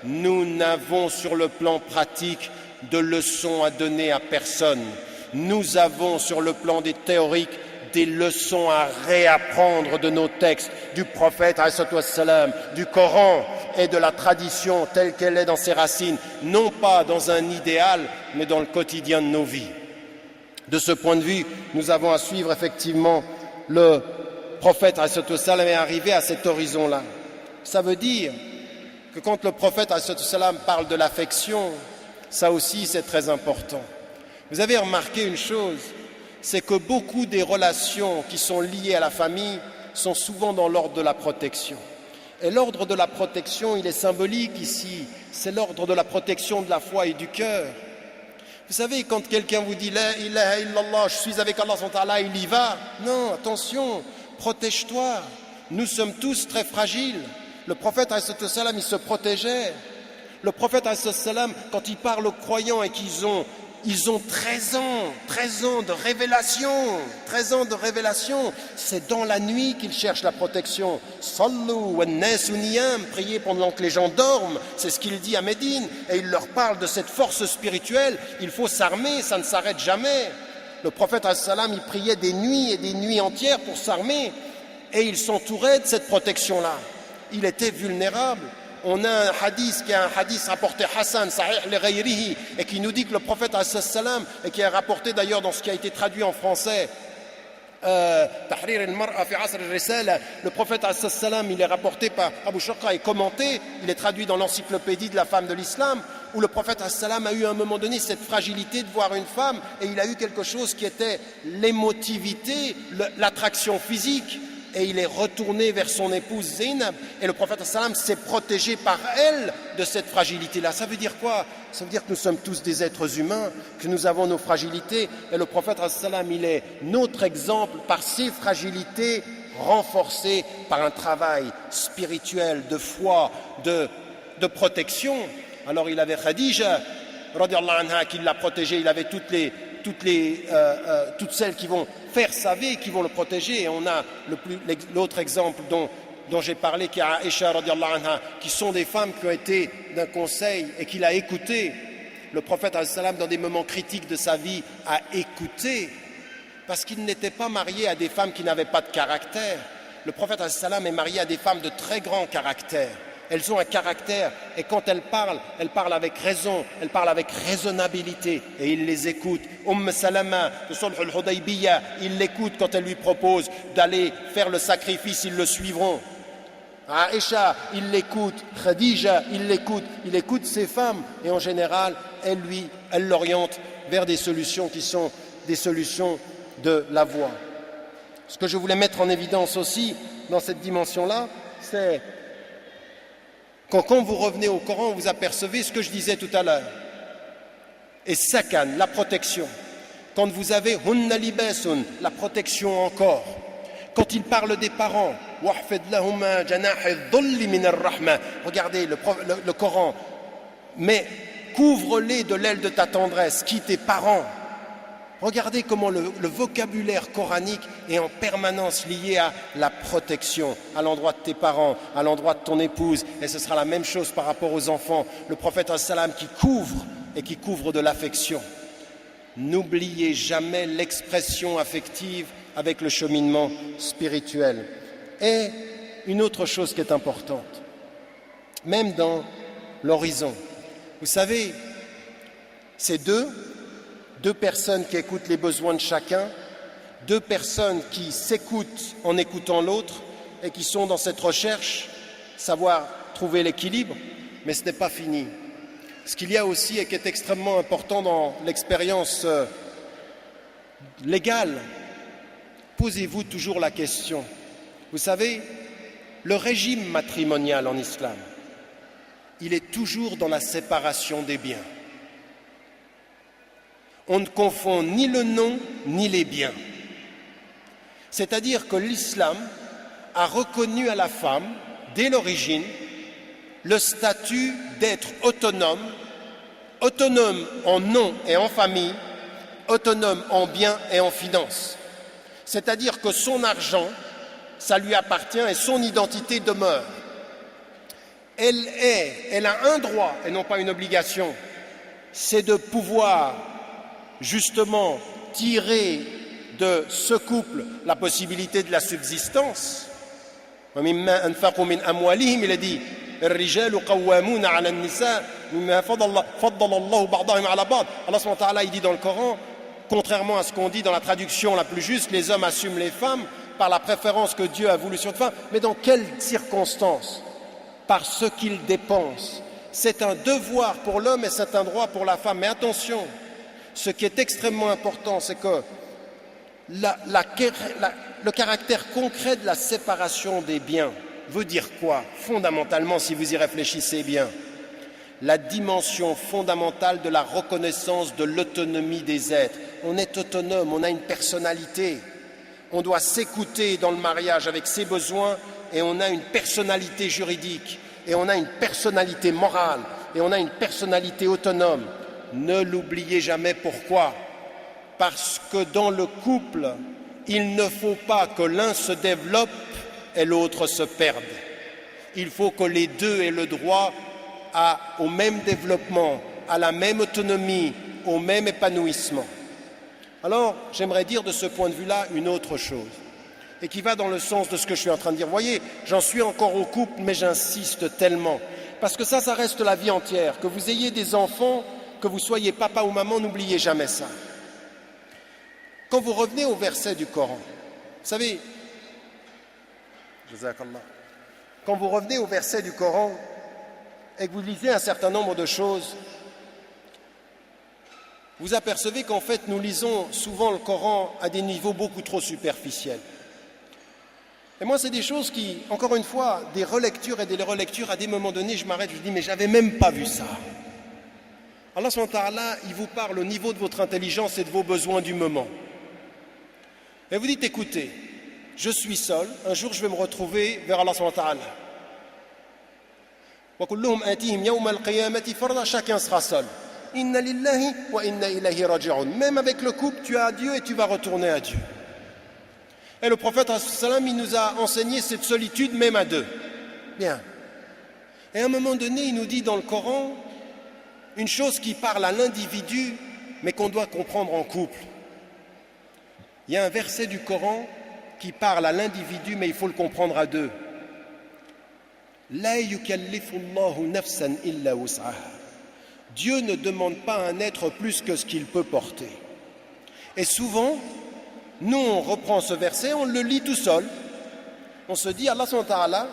Nous n'avons sur le plan pratique de leçons à donner à personne. Nous avons sur le plan des théoriques des leçons à réapprendre de nos textes, du prophète, du Coran et de la tradition telle qu'elle est dans ses racines, non pas dans un idéal, mais dans le quotidien de nos vies. De ce point de vue, nous avons à suivre effectivement le prophète est arrivé à cet horizon-là. Ça veut dire que quand le prophète parle de l'affection, ça aussi c'est très important. Vous avez remarqué une chose, c'est que beaucoup des relations qui sont liées à la famille sont souvent dans l'ordre de la protection. Et l'ordre de la protection, il est symbolique ici, c'est l'ordre de la protection de la foi et du cœur. Vous savez, quand quelqu'un vous dit « La ilaha illallah, je suis avec Allah, il y va ». Non, attention, protège-toi. Nous sommes tous très fragiles. Le prophète, il se protégeait. Le prophète, quand il parle aux croyants et qu'ils ont 13 ans de révélation, 13 ans de révélation, c'est dans la nuit qu'ils cherchent la protection. Sallu wa nasu niyam, priez pendant que les gens dorment, c'est ce qu'il dit à Médine, et il leur parle de cette force spirituelle, il faut s'armer, ça ne s'arrête jamais. Le prophète il priait des nuits et des nuits entières pour s'armer, et il s'entourait de cette protection-là. Il était vulnérable. On a un hadith qui est un hadith rapporté Hassan, Sahih li-ghayrihi, et qui nous dit que le prophète et qui est rapporté d'ailleurs dans ce qui a été traduit en français, Tahrir al-mar'a fi asr al-risala, le prophète il est rapporté par Abu Shaqqa et commenté, il est traduit dans l'encyclopédie de la femme de l'islam, où le prophète a eu à un moment donné cette fragilité de voir une femme, et il a eu quelque chose qui était l'émotivité, l'attraction physique. Et il est retourné vers son épouse Zainab. Et le prophète s'est protégé par elle de cette fragilité-là. Ça veut dire quoi? Ça veut dire que nous sommes tous des êtres humains, que nous avons nos fragilités. Et le prophète il est notre exemple par ses fragilités. renforcée par un travail spirituel, de foi, de protection. Alors il avait Khadija, radiallahu anha, qui l'a protégé, il avait toutes celles qui vont faire sa vie, qui vont le protéger. Et on a l'autre exemple dont j'ai parlé, qui est Aïcha, radiallahu anha, qui sont des femmes qui ont été d'un conseil et qu'il a écouté. Le prophète, dans des moments critiques de sa vie, a écouté, parce qu'il n'était pas marié à des femmes qui n'avaient pas de caractère. Le prophète est marié à des femmes de très grand caractère. Elles ont un caractère, et quand elles parlent avec raison, elles parlent avec raisonnabilité, et il les écoute. Salama de Sulh al-Hudaybiyah, il l'écoute quand elle lui propose d'aller faire le sacrifice, ils le suivront. Aïcha, il l'écoute. Khadija, il écoute ces femmes, et en général, elle l'oriente vers des solutions qui sont des solutions de la voie. Ce que je voulais mettre en évidence aussi dans cette dimension-là, c'est quand vous revenez au Coran, vous apercevez ce que je disais tout à l'heure. Et sakan, la protection. Quand vous avez hunna libasun, la protection encore. Quand il parle des parents, regardez le Coran, mais couvre-les de l'aile de ta tendresse, qui tes parents. Regardez comment le vocabulaire coranique est en permanence lié à la protection, à l'endroit de tes parents, à l'endroit de ton épouse. Et ce sera la même chose par rapport aux enfants. Le prophète qui couvre de l'affection. N'oubliez jamais l'expression affective avec le cheminement spirituel. Et une autre chose qui est importante, même dans l'horizon. Vous savez, c'est deux personnes qui écoutent les besoins de chacun, deux personnes qui s'écoutent en écoutant l'autre et qui sont dans cette recherche, savoir trouver l'équilibre, mais ce n'est pas fini. Ce qu'il y a aussi et qui est extrêmement important dans l'expérience légale, posez-vous toujours la question. Vous savez, le régime matrimonial en islam, il est toujours dans la séparation des biens. On ne confond ni le nom ni les biens. C'est-à-dire que l'islam a reconnu à la femme, dès l'origine, le statut d'être autonome en nom et en famille, autonome en biens et en finances. C'est-à-dire que son argent, ça lui appartient et son identité demeure. Elle a un droit et non pas une obligation, c'est de pouvoir justement tirer de ce couple la possibilité de la subsistance. Il a dit الرجال قوامون على النساء مما فضل الله بعضهم على بعض. Allah subhanahu wa ta'ala, il dit dans le Coran, contrairement à ce qu'on dit dans la traduction la plus juste, les hommes assument les femmes par la préférence que Dieu a voulu sur les femmes. Mais dans quelles circonstances? Par ce qu'ils dépensent. C'est un devoir pour l'homme et c'est un droit pour la femme. Mais attention, ce qui est extrêmement important, c'est que le caractère concret de la séparation des biens veut dire quoi? Fondamentalement, si vous y réfléchissez bien, la dimension fondamentale de la reconnaissance de l'autonomie des êtres. On est autonome, on a une personnalité. On doit s'écouter dans le mariage avec ses besoins et on a une personnalité juridique et on a une personnalité morale et on a une personnalité autonome. Ne l'oubliez jamais. Pourquoi? Parce que dans le couple, il ne faut pas que l'un se développe et l'autre se perde. Il faut que les deux aient le droit au même développement, à la même autonomie, au même épanouissement. Alors, j'aimerais dire de ce point de vue-là une autre chose, et qui va dans le sens de ce que je suis en train de dire. Vous voyez, j'en suis encore au couple, mais j'insiste tellement, parce que ça reste la vie entière. Que vous ayez des enfants, que vous soyez papa ou maman, n'oubliez jamais ça. Quand vous revenez au verset du Coran, vous savez, quand vous revenez au verset du Coran et que vous lisez un certain nombre de choses, vous apercevez qu'en fait nous lisons souvent le Coran à des niveaux beaucoup trop superficiels. Et moi c'est des choses qui, encore une fois, des relectures et des relectures, à des moments donnés je m'arrête, je dis mais j'avais même pas vu ça. Allah subhanahu wa ta'ala, il vous parle au niveau de votre intelligence et de vos besoins du moment. Et vous dites écoutez, je suis seul, un jour je vais me retrouver vers Allah subhanahu wa ta'ala. Wa kulluhum atihim yawma al-qiyamati farda, chacun sera seul. Inna lillahi wa inna ilayhi raji'un. Même avec le couple, tu as Dieu et tu vas retourner à Dieu. Et le prophète, il nous a enseigné cette solitude même à deux. Bien. Et à un moment donné, il nous dit dans le Coran une chose qui parle à l'individu, mais qu'on doit comprendre en couple. Il y a un verset du Coran qui parle à l'individu, mais il faut le comprendre à deux. La yukallifu Allahu nafsan illa wus'aha. Dieu ne demande pas à un être plus que ce qu'il peut porter. Et souvent, nous on reprend ce verset, on le lit tout seul. On se dit, Allah subhanahu wa ta'ala,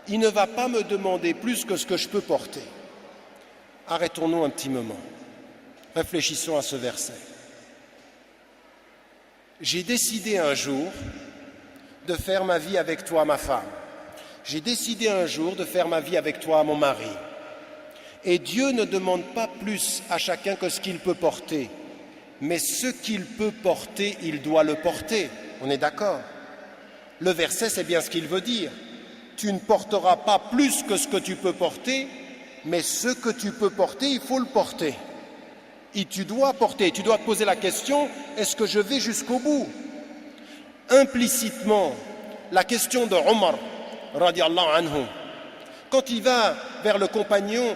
il ne va pas me demander plus que ce que je peux porter. Arrêtons-nous un petit moment. Réfléchissons à ce verset. J'ai décidé un jour de faire ma vie avec toi, ma femme. J'ai décidé un jour de faire ma vie avec toi, mon mari. Et Dieu ne demande pas plus à chacun que ce qu'il peut porter. Mais ce qu'il peut porter, il doit le porter. On est d'accord? Le verset, c'est bien ce qu'il veut dire. Tu ne porteras pas plus que ce que tu peux porter, mais ce que tu peux porter, il faut le porter. Et tu dois porter. Tu dois te poser la question, est-ce que je vais jusqu'au bout? Implicitement, la question de Omar, radiallahu anhu, quand il va vers le compagnon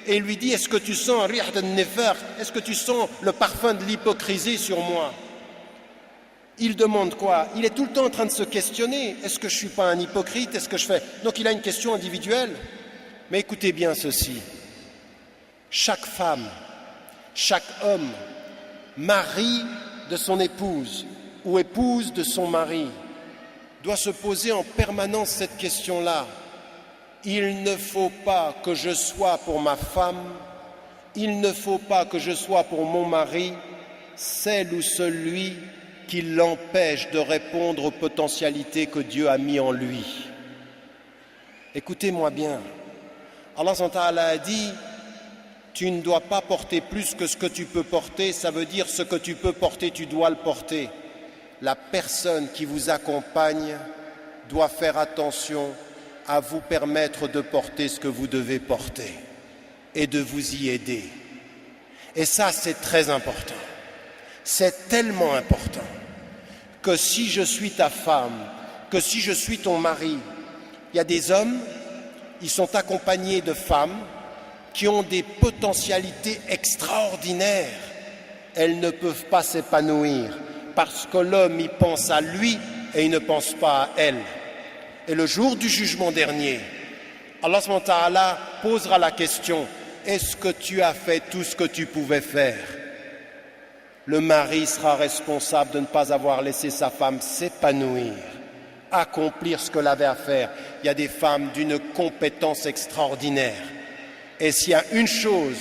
et lui dit, est-ce que tu sens rih al-nifaq, est-ce que tu sens le parfum de l'hypocrisie sur moi? Il demande quoi? Il est tout le temps en train de se questionner, est-ce que je ne suis pas un hypocrite? Est-ce que je fais... Donc il a une question individuelle. Mais écoutez bien ceci, chaque femme, chaque homme, mari de son épouse ou épouse de son mari, doit se poser en permanence cette question-là. Il ne faut pas que je sois pour ma femme, il ne faut pas que je sois pour mon mari, celle ou celui qui l'empêche de répondre aux potentialités que Dieu a mis en lui. Écoutez-moi bien, Allah a dit, tu ne dois pas porter plus que ce que tu peux porter, ça veut dire ce que tu peux porter, tu dois le porter. La personne qui vous accompagne doit faire attention à vous permettre de porter ce que vous devez porter et de vous y aider. Et ça, c'est très important. C'est tellement important que si je suis ta femme, que si je suis ton mari, il y a des hommes, ils sont accompagnés de femmes qui ont des potentialités extraordinaires. Elles ne peuvent pas s'épanouir parce que l'homme, il pense à lui et il ne pense pas à elle. Et le jour du jugement dernier, Allah subhanahu wa ta'ala posera la question, est-ce que tu as fait tout ce que tu pouvais faire? Le mari sera responsable de ne pas avoir laissé sa femme s'épanouir, accomplir ce qu'elle avait à faire. Il y a des femmes d'une compétence extraordinaire. Et s'il y a une chose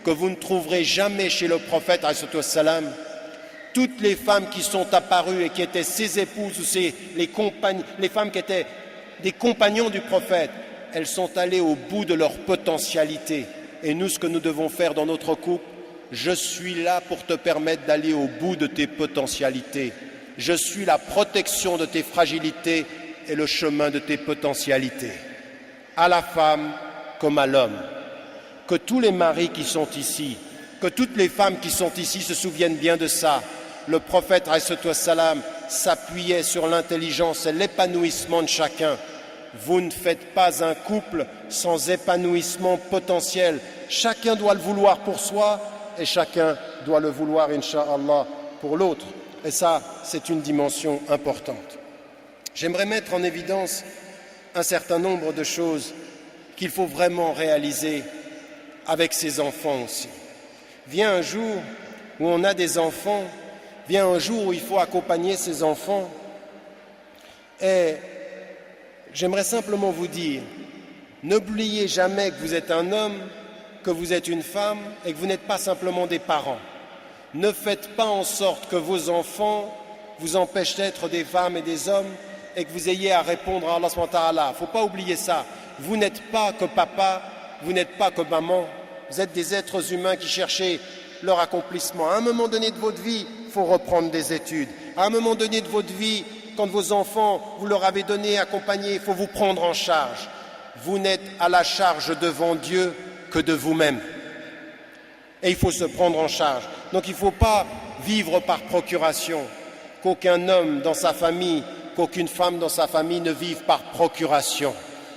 que vous ne trouverez jamais chez le prophète, alayhi salam, toutes les femmes qui sont apparues et qui étaient ses épouses ou les femmes qui étaient des compagnons du prophète, elles sont allées au bout de leur potentialité. Et nous, ce que nous devons faire dans notre couple, je suis là pour te permettre d'aller au bout de tes potentialités. Je suis la protection de tes fragilités et le chemin de tes potentialités. À la femme comme à l'homme. Que tous les maris qui sont ici, que toutes les femmes qui sont ici se souviennent bien de ça. Le prophète ﷺ s'appuyait sur l'intelligence et l'épanouissement de chacun. Vous ne faites pas un couple sans épanouissement potentiel. Chacun doit le vouloir pour soi et chacun doit le vouloir, incha'Allah, pour l'autre. Et ça, c'est une dimension importante. J'aimerais mettre en évidence un certain nombre de choses qu'il faut vraiment réaliser avec ses enfants aussi. Vient un jour où on a des enfants, vient un jour où il faut accompagner ses enfants. Et j'aimerais simplement vous dire, n'oubliez jamais que vous êtes un homme, que vous êtes une femme et que vous n'êtes pas simplement des parents. Ne faites pas en sorte que vos enfants vous empêchent d'être des femmes et des hommes et que vous ayez à répondre à Allah subhanahu wa ta'ala. Il ne faut pas oublier ça. Vous n'êtes pas que papa, vous n'êtes pas que maman. Vous êtes des êtres humains qui cherchez leur accomplissement. À un moment donné de votre vie, il faut reprendre des études. À un moment donné de votre vie, quand vos enfants, vous leur avez donné, accompagné, il faut vous prendre en charge. Vous n'êtes à la charge devant Dieu que de vous-même. Et il faut se prendre en charge. Donc il ne faut pas vivre par procuration, qu'aucun homme dans sa famille, qu'aucune femme dans sa famille ne vive par procuration.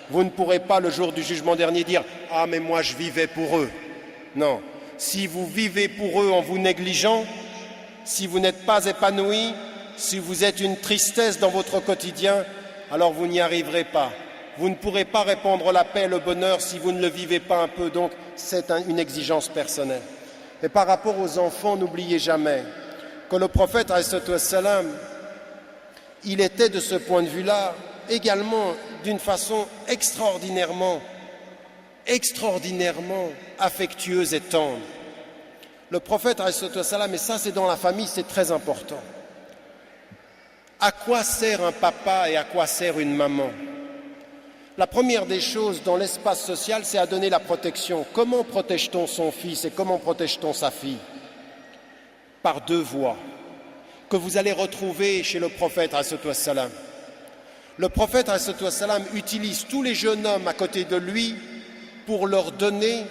Vous ne pourrez pas le jour du jugement dernier dire « Ah mais moi je vivais pour eux ». Non, si vous vivez pour eux en vous négligeant, si vous n'êtes pas épanoui, si vous êtes une tristesse dans votre quotidien, alors vous n'y arriverez pas. Vous ne pourrez pas répandre la paix et le bonheur si vous ne le vivez pas un peu. Donc c'est une exigence personnelle. Et par rapport aux enfants, n'oubliez jamais que le prophète, ﷺ, il était de ce point de vue-là également d'une façon extraordinairement affectueuse et tendre. Le prophète, ﷺ, et ça c'est dans la famille, c'est très important. À quoi sert un papa et à quoi sert une maman? La première des choses dans l'espace social, c'est à donner la protection. Comment protège-t-on son fils et comment protège-t-on sa fille? Par deux voies que vous allez retrouver chez le prophète ﷺ. Le prophète ﷺ utilise tous les jeunes hommes à côté de lui pour leur donner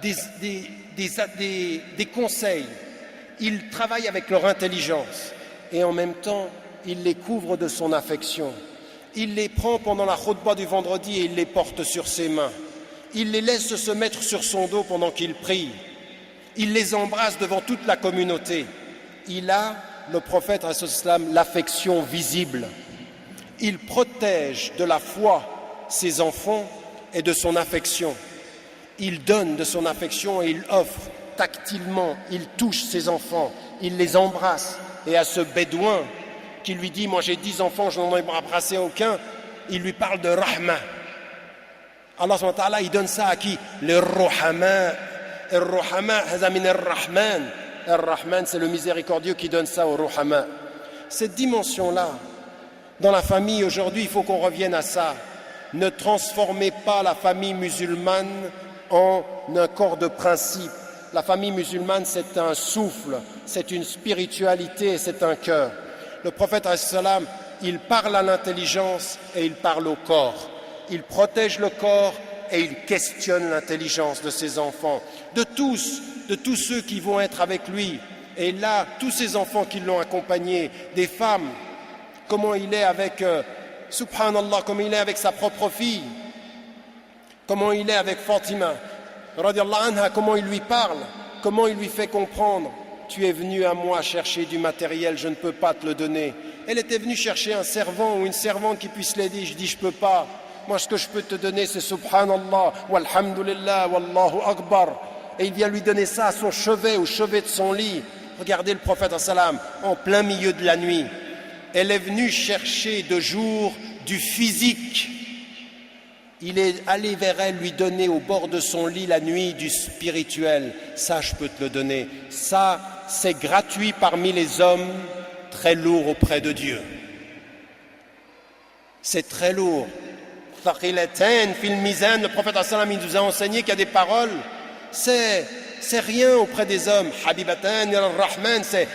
des conseils. Il travaille avec leur intelligence et en même temps, il les couvre de son affection. Il les prend pendant la khutba du vendredi et il les porte sur ses mains. Il les laisse se mettre sur son dos pendant qu'il prie. Il les embrasse devant toute la communauté. Il a, le prophète, l'affection visible. Il protège de la foi ses enfants et de son affection. Il donne de son affection et il offre tactilement. Il touche ses enfants, il les embrasse. Et à ce bédouin qui lui dit « Moi j'ai 10 enfants, je n'en ai embrassé aucun », il lui parle de rahma. Allah subhanahu wa ta'ala, il donne ça à qui? Le ruhama. Le ruhama, hazamin ar-rahman. Ar-rahman, c'est le miséricordieux qui donne ça au ruhama. Cette dimension-là, dans la famille aujourd'hui, il faut qu'on revienne à ça. Ne transformez pas la famille musulmane en un corps de principe. La famille musulmane, c'est un souffle, c'est une spiritualité, c'est un cœur. Le prophète, il parle à l'intelligence et il parle au corps. Il protège le corps et il questionne l'intelligence de ses enfants, de tous ceux qui vont être avec lui. Et là, tous ces enfants qui l'ont accompagné, des femmes, comment il est avec, subhanallah, comment il est avec sa propre fille, comment il est avec Fatima, radiallahu anha, comment il lui parle, comment il lui fait comprendre. Tu es venu à moi chercher du matériel, je ne peux pas te le donner. Elle était venue chercher un servant ou une servante qui puisse l'aider. Je dis, je ne peux pas. Moi, ce que je peux te donner, c'est subhanallah, walhamdulillah, wallahu akbar. Et il vient lui donner ça à son chevet, au chevet de son lit. Regardez le prophète en plein milieu de la nuit. Elle est venue chercher de jour du physique. Il est allé vers elle, lui donner au bord de son lit la nuit du spirituel. Ça, je peux te le donner. Ça, c'est gratuit parmi les hommes, très lourd auprès de Dieu. C'est très lourd. Le prophète il nous a enseigné qu'il y a des paroles, c'est rien auprès des hommes. Habibatan al-Rahman, c'est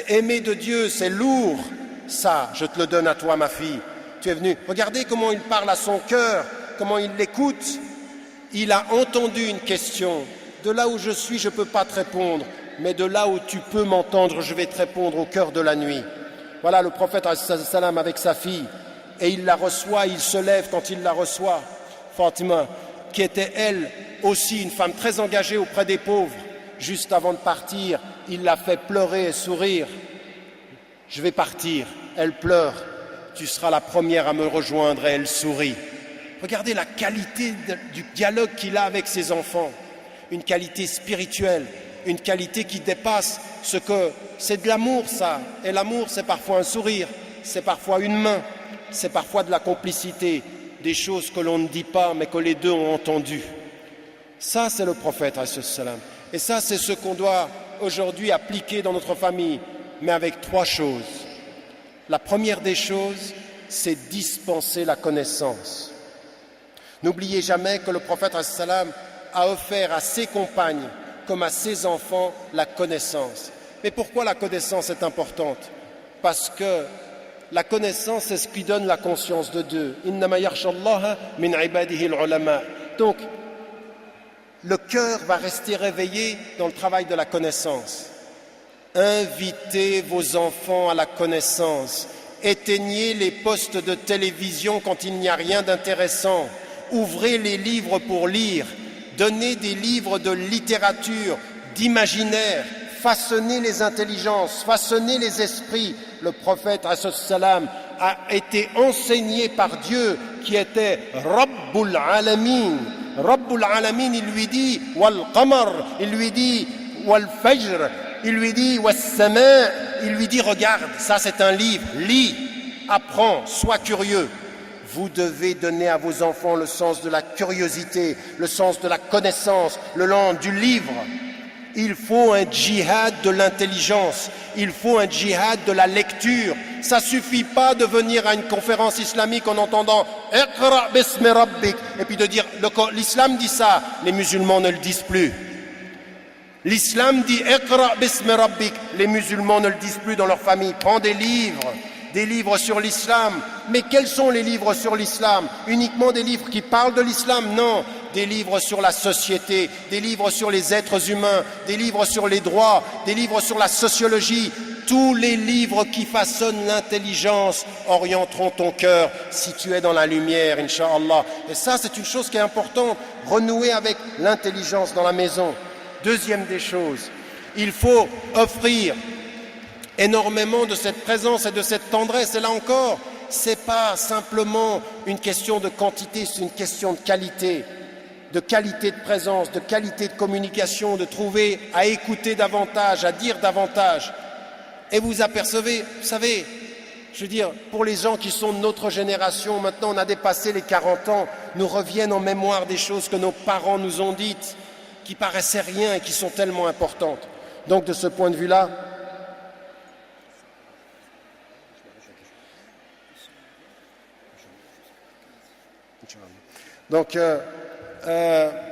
aimer de Dieu, c'est lourd. Ça, je te le donne à toi, ma fille. Tu es venu. Regardez comment il parle à son cœur, comment il l'écoute. Il a entendu une question. De là où je suis, je ne peux pas te répondre. Mais de là où tu peux m'entendre, je vais te répondre au cœur de la nuit. Voilà le prophète avec sa fille. Et il la reçoit, il se lève quand il la reçoit. Fatima, qui était elle aussi une femme très engagée auprès des pauvres. Juste avant de partir, il l'a fait pleurer et sourire. Je vais partir. Elle pleure. Tu seras la première à me rejoindre. Et elle sourit. Regardez la qualité du dialogue qu'il a avec ses enfants. Une qualité spirituelle, une qualité qui dépasse ce que... C'est de l'amour, ça. Et l'amour, c'est parfois un sourire, c'est parfois une main, c'est parfois de la complicité, des choses que l'on ne dit pas, mais que les deux ont entendues. Ça, c'est le prophète, et ça, c'est ce qu'on doit aujourd'hui appliquer dans notre famille, mais avec 3 choses. La première des choses, c'est dispenser la connaissance. N'oubliez jamais que le prophète a offert à ses compagnes comme à ses enfants la connaissance. Mais pourquoi la connaissance est importante? parce que la connaissance, c'est ce qui donne la conscience de Dieu. Innama yakhsha Allaha min ibadihi al-ulama. Donc, le cœur va rester réveillé dans le travail de la connaissance. Invitez vos enfants à la connaissance. Éteignez les postes de télévision quand il n'y a rien d'intéressant. Ouvrez les livres pour lire. Donnez des livres de littérature, d'imaginaire. Façonnez les intelligences, façonnez les esprits. Le prophète salam a été enseigné par Dieu qui était Rabbul Alamin. Rabbul Alamin, il lui dit Wal Qamar, il lui dit Wal Fajr, il lui dit Wal Sama, il lui dit regarde, ça c'est un livre, lis, apprends, sois curieux. Vous devez donner à vos enfants le sens de la curiosité, le sens de la connaissance, le sens du livre. Il faut un djihad de l'intelligence, il faut un djihad de la lecture. Ça ne suffit pas de venir à une conférence islamique en entendant « Iqra bismi rabbik » et puis de dire « l'islam dit ça », les musulmans ne le disent plus. L'islam dit « Iqra bismi rabbik », les musulmans ne le disent plus dans leur famille. Prends des livres sur l'islam. Mais quels sont les livres sur l'islam? Uniquement des livres qui parlent de l'islam? Non. Des livres sur la société, des livres sur les êtres humains, des livres sur les droits, des livres sur la sociologie. Tous les livres qui façonnent l'intelligence orienteront ton cœur si tu es dans la lumière, Inch'Allah. Et ça, c'est une chose qui est importante, renouer avec l'intelligence dans la maison. Deuxième des choses, il faut offrir énormément de cette présence et de cette tendresse. Et là encore, ce n'est pas simplement une question de quantité, c'est une question de qualité de présence, de qualité de communication, de trouver à écouter davantage, à dire davantage. Et vous apercevez, vous savez, je veux dire, pour les gens qui sont de notre génération, maintenant on a dépassé les 40 ans, nous reviennent en mémoire des choses que nos parents nous ont dites, qui paraissaient rien et qui sont tellement importantes. Donc de ce point de vue-là,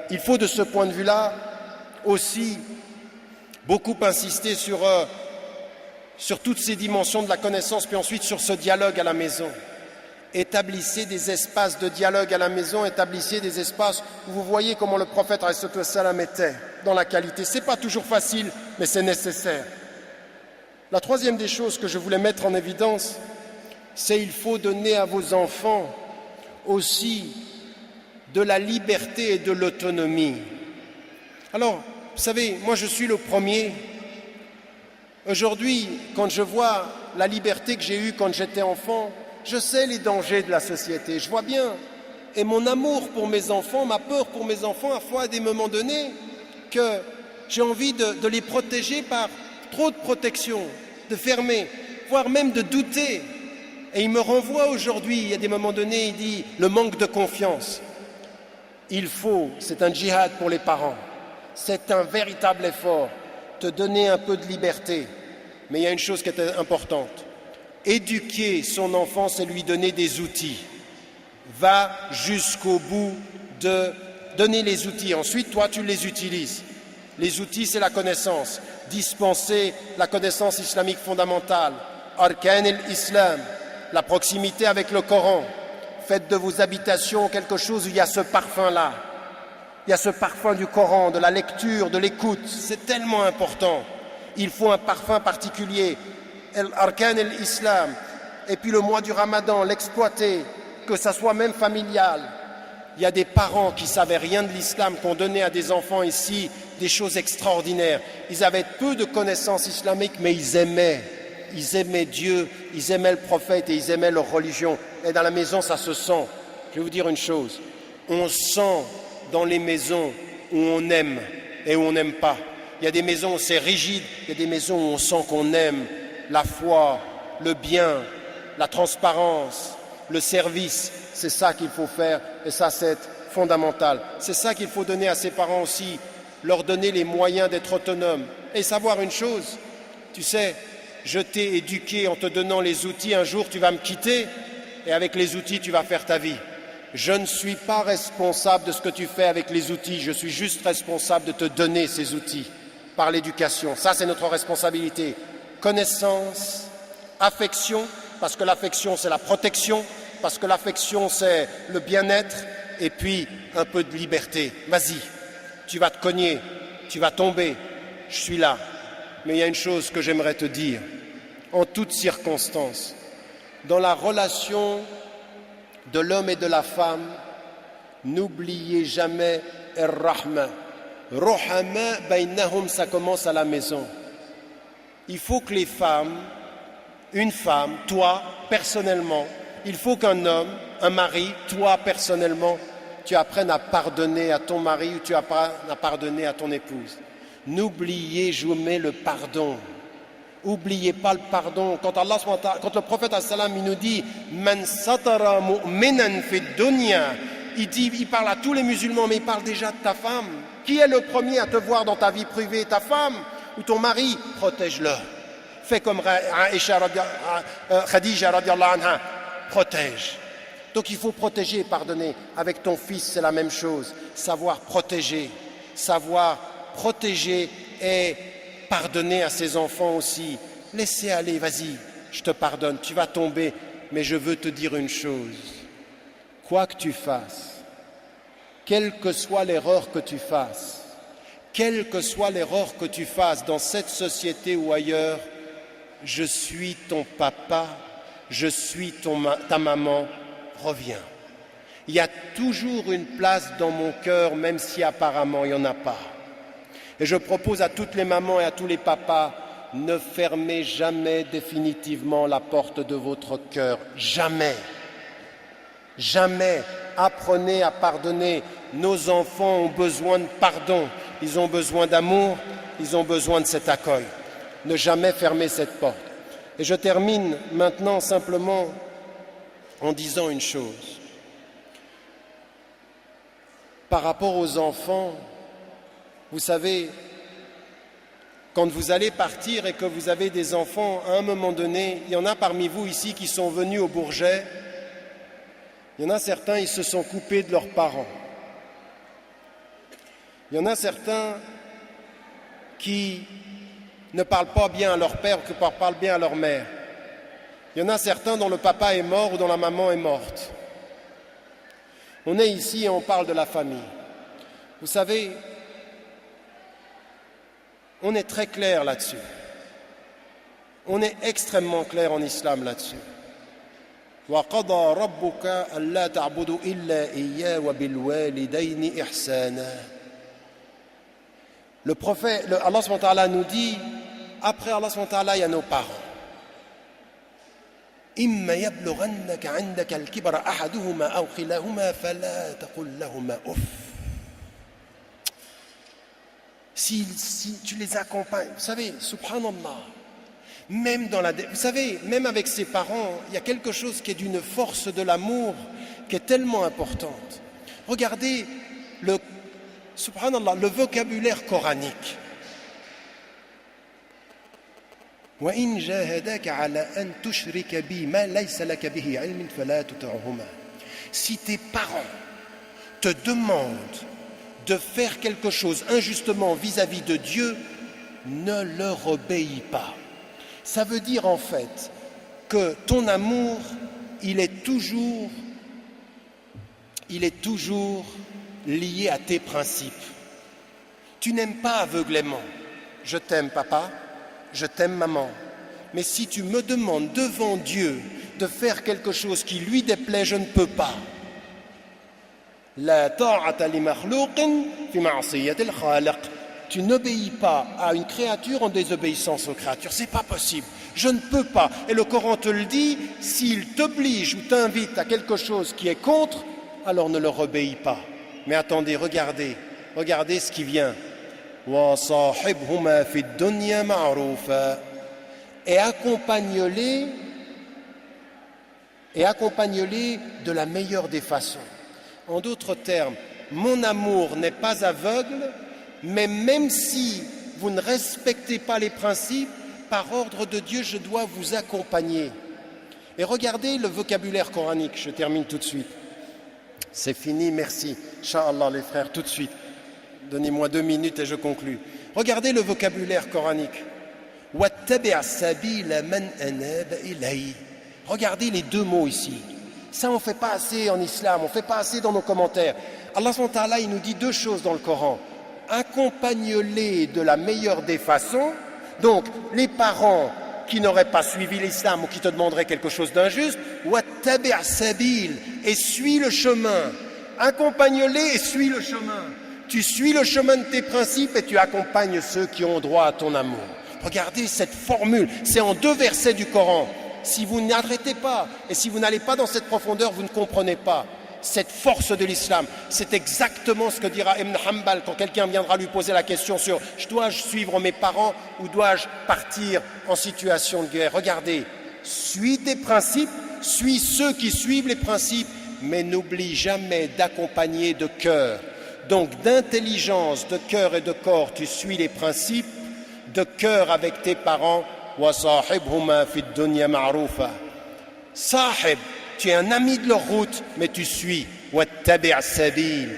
il faut de ce point de vue-là aussi beaucoup insister sur toutes ces dimensions de la connaissance, puis ensuite sur ce dialogue à la maison. Établissez des espaces de dialogue à la maison, établissez des espaces où vous voyez comment le prophète ﷺ était dans la qualité. Ce n'est pas toujours facile, mais c'est nécessaire. La troisième des choses que je voulais mettre en évidence, c'est qu'il faut donner à vos enfants aussi de la liberté et de l'autonomie. Alors, vous savez, moi je suis le premier. Aujourd'hui, quand je vois la liberté que j'ai eue quand j'étais enfant, je sais les dangers de la société, je vois bien. Et mon amour pour mes enfants, ma peur pour mes enfants, a fait à des moments donnés que j'ai envie de les protéger par trop de protection, de fermer, voire même de douter. Et il me renvoie aujourd'hui, il y a des moments donnés, il dit le manque de confiance. Il faut, c'est un djihad pour les parents, c'est un véritable effort, te donner un peu de liberté. Mais il y a une chose qui est importante, éduquer son enfant, c'est lui donner des outils. Va jusqu'au bout de donner les outils. Ensuite, toi, tu les utilises. Les outils, c'est la connaissance. Dispenser la connaissance islamique fondamentale. Arkan al-Islam, la proximité avec le Coran. Faites de vos habitations quelque chose où il y a ce parfum-là. Il y a ce parfum du Coran, de la lecture, de l'écoute. C'est tellement important. Il faut un parfum particulier. Arkan al-Islam. Et puis le mois du Ramadan, l'exploiter, que ça soit même familial. Il y a des parents qui ne savaient rien de l'islam, qui ont donné à des enfants ici des choses extraordinaires. Ils avaient peu de connaissances islamiques, mais ils aimaient Dieu, ils aimaient le prophète et ils aimaient leur religion. Et dans la maison, ça se sent. Je vais vous dire une chose, on sent dans les maisons où on aime et où on n'aime pas. Il y a des maisons où c'est rigide, il y a des maisons où on sent qu'on aime la foi, le bien, la transparence, le service. C'est ça qu'il faut faire et ça c'est fondamental. C'est ça qu'il faut donner à ses parents aussi, leur donner les moyens d'être autonomes. Et savoir une chose, tu sais, je t'ai éduqué en te donnant les outils, un jour tu vas me quitter et avec les outils tu vas faire ta vie. Je ne suis pas responsable de ce que tu fais avec les outils, je suis juste responsable de te donner ces outils par l'éducation. Ça c'est notre responsabilité. Connaissance, Affection, parce que l'affection c'est la protection, parce que l'affection c'est le bien-être, et puis un peu de liberté. Vas-y, tu vas te cogner, tu vas tomber, je suis là. Mais il y a une chose que j'aimerais te dire, en toutes circonstances, dans la relation de l'homme et de la femme, n'oubliez jamais Ar-Rahma. Rohama bainahum, ça commence à la maison. Il faut que les femmes, une femme, toi, personnellement, il faut qu'un homme, un mari, toi, personnellement, tu apprennes à pardonner à ton mari ou tu apprennes à pardonner à ton épouse. N'oubliez jamais le pardon. Oubliez pas le pardon. Quand le prophète sallam il nous dit Man satara mu'minan fi dunya, il parle à tous les musulmans, mais il parle déjà de ta femme. Qui est le premier à te voir dans ta vie privée, ta femme ou ton mari? Protège-le. Fais comme Khadija radiallahu anha, protège. Donc il faut protéger et pardonner. Avec ton fils, c'est la même chose. Savoir protéger et pardonner à ses enfants aussi. Laissez aller, vas-y, je te pardonne, tu vas tomber, mais je veux te dire une chose. Quoi que tu fasses, quelle que soit l'erreur que tu fasses, dans cette société ou ailleurs, je suis ton papa, je suis ta maman, reviens. Il y a toujours une place dans mon cœur, même si apparemment il n'y en a pas. Et je propose à toutes les mamans et à tous les papas, ne fermez jamais définitivement la porte de votre cœur. Jamais. Jamais. Apprenez à pardonner. Nos enfants ont besoin de pardon. Ils ont besoin d'amour. Ils ont besoin de cet accueil. Ne jamais fermer cette porte. Et je termine maintenant simplement en disant une chose. Par rapport aux enfants, vous savez, quand vous allez partir et que vous avez des enfants, à un moment donné, il y en a parmi vous ici qui sont venus au Bourget, il y en a certains, ils se sont coupés de leurs parents. Il y en a certains qui ne parlent pas bien à leur père ou qui parlent bien à leur mère. Il y en a certains dont le papa est mort ou dont la maman est morte. On est ici et on parle de la famille. Vous savez, on est très clair là-dessus. On est extrêmement clair en islam là-dessus. وَقَضَى رَبُّكَ أَلَّا تَعْبُدُوا إِلَّا إِيَّاهُ وَبِالْوَالِدَيْنِ إِحْسَانًا. Le prophète, Allah subhanahu wa ta'ala nous dit, après Allah subhanahu wa ta'ala, il y a nos parents. إِمَّا يَبْلُغَنَّكَ عِنْدَكَ الْكِبَرَ أَحَدُهُمَا أَوْ كِلَاهُمَا فَلَا تَقُلْ لَهُمَا أُفٍّ. Si tu les accompagnes, vous savez, subhanallah, même vous savez, même avec ses parents, il y a quelque chose qui est d'une force de l'amour qui est tellement importante. Regardez subhanallah, le vocabulaire coranique. وَإِنْ جَاهَدَاكَ عَلَىٰ أَنْ تُشْرِكَ بِي مَا لَيْسَ لَكَ بِهِ عِلْمٍ فَلَا تُطِعْهُمَا. Si tes parents te demandent de faire quelque chose injustement vis-à-vis de Dieu, ne leur obéis pas. Ça veut dire en fait que ton amour, il est toujours lié à tes principes. Tu n'aimes pas aveuglément. Je t'aime papa, je t'aime maman. Mais si tu me demandes devant Dieu de faire quelque chose qui lui déplaît, je ne peux pas. La ta'ata li makhlouqin fi ma'siyati al-khaliq. Tu n'obéis pas à une créature en désobéissance aux créatures. C'est pas possible. Je ne peux pas. Et le Coran te le dit, s'il t'oblige ou t'invite à quelque chose qui est contre, alors ne leur obéis pas. Mais attendez, regardez ce qui vient. Wa sahibhuma fi dunya ma'rufa. Et accompagne-les de la meilleure des façons. En d'autres termes, mon amour n'est pas aveugle, mais même si vous ne respectez pas les principes, par ordre de Dieu, je dois vous accompagner. Et regardez le vocabulaire coranique, je termine tout de suite. C'est fini, merci. Inch'Allah les frères, tout de suite. Donnez-moi 2 minutes et je conclus. Regardez le vocabulaire coranique. وَاتَّبِعْ سَبِيلَ مَنْ أَنَابَ إِلَيْهِ. Regardez les deux mots ici. Ça, on ne fait pas assez en islam, on ne fait pas assez dans nos commentaires. Allah subhanahu wa ta'ala, il nous dit deux choses dans le Coran. Accompagne-les de la meilleure des façons. Donc, les parents qui n'auraient pas suivi l'islam ou qui te demanderaient quelque chose d'injuste, وَاتَّبِعْ سَبِيلَ, et suis le chemin. Accompagne-les et suis le chemin. Tu suis le chemin de tes principes et tu accompagnes ceux qui ont droit à ton amour. Regardez cette formule, c'est en 2 versets du Coran. Si vous n'arrêtez pas et si vous n'allez pas dans cette profondeur, vous ne comprenez pas cette force de l'islam. C'est exactement ce que dira Ibn Hanbal quand quelqu'un viendra lui poser la question sur « dois-je suivre mes parents ou dois-je partir en situation de guerre ?» Regardez, suis tes principes, suis ceux qui suivent les principes, mais n'oublie jamais d'accompagner de cœur. Donc d'intelligence, de cœur et de corps, tu suis les principes, de cœur avec tes parents. وَصَاحِبْهُمَا فِي الدُّنْيَا مَعْرُوفًا. Sahib, tu es un ami de leur route, mais tu suis. وَاتَّبِعْ سَبِيلَ.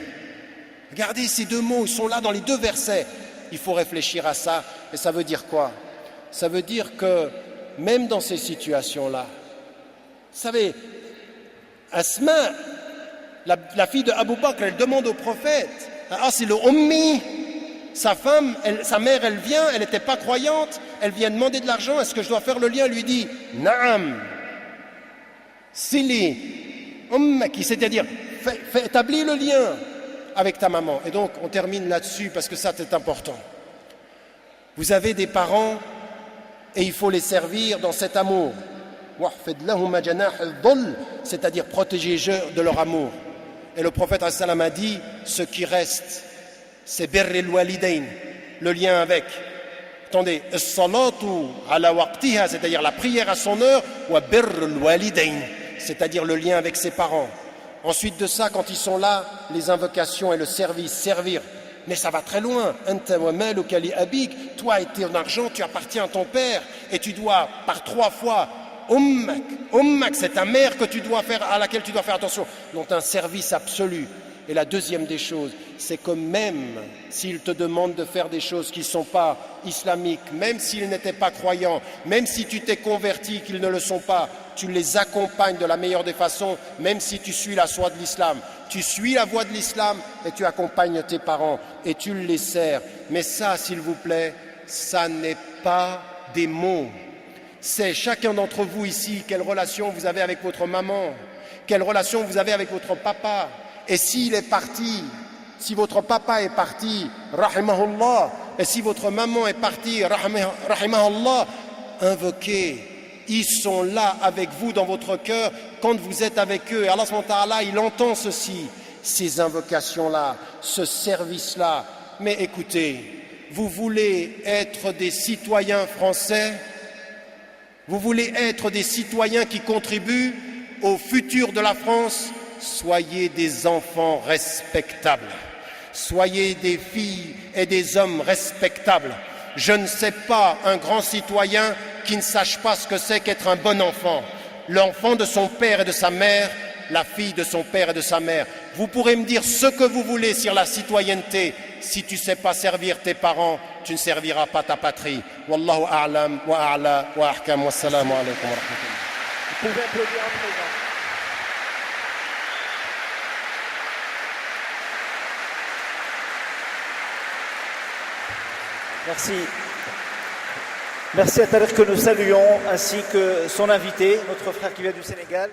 Regardez ces deux mots, ils sont là dans les 2 versets. Il faut réfléchir à ça. Et ça veut dire quoi? Ça veut dire que même dans ces situations-là, vous savez, Asma, la fille de Abu Bakr, elle demande au prophète, ah c'est le Ummi, sa femme, sa mère, elle vient, elle n'était pas croyante, elle vient demander de l'argent, est-ce que je dois faire le lien? Elle lui dit, Naam, Sili, Ummaki, c'est-à-dire, établis le lien avec ta maman. Et donc, on termine là-dessus parce que ça, c'est important. Vous avez des parents et il faut les servir dans cet amour. C'est-à-dire protéger de leur amour. Et le prophète a dit, ce qui reste, c'est birrul walidain, le lien avec. Attendez, c'est-à-dire la prière à son heure, ou birrul walidain, c'est-à-dire le lien avec ses parents. Ensuite de ça, quand ils sont là, les invocations et le service, servir. Mais ça va très loin. Toi et ton argent, tu appartiens à ton père et tu dois par 3 fois Ummak, c'est ta mère que tu dois faire, à laquelle tu dois faire attention. Donc un service absolu. Et la deuxième des choses, c'est que même s'ils te demandent de faire des choses qui ne sont pas islamiques, même s'ils n'étaient pas croyants, même si tu t'es converti, qu'ils ne le sont pas, tu les accompagnes de la meilleure des façons, même si tu suis la voie de l'islam. Tu suis la voie de l'islam et tu accompagnes tes parents et tu les sers. Mais ça, s'il vous plaît, ça n'est pas des mots. C'est chacun d'entre vous ici, quelle relation vous avez avec votre maman, quelle relation vous avez avec votre papa. Et s'il est parti, si votre papa est parti, rahimahullah, et si votre maman est partie, rahimahullah, invoquez. Ils sont là avec vous dans votre cœur quand vous êtes avec eux. Et Allah subhanahu wa ta'ala, il entend ceci, ces invocations-là, ce service-là. Mais écoutez, vous voulez être des citoyens français? Vous voulez être des citoyens qui contribuent au futur de la France? Soyez des enfants respectables. Soyez des filles et des hommes respectables. Je ne sais pas un grand citoyen qui ne sache pas ce que c'est qu'être un bon enfant. L'enfant de son père et de sa mère, la fille de son père et de sa mère. Vous pourrez me dire ce que vous voulez sur la citoyenneté. Si tu ne sais pas servir tes parents, tu ne serviras pas ta patrie. Wallahu a'lam wa a'la wa ahkam. Wassalamu alaikum wa rahmatullah. Vous pouvez applaudir à présent. Merci. Merci à Tariq que nous saluons, ainsi que son invité, notre frère qui vient du Sénégal.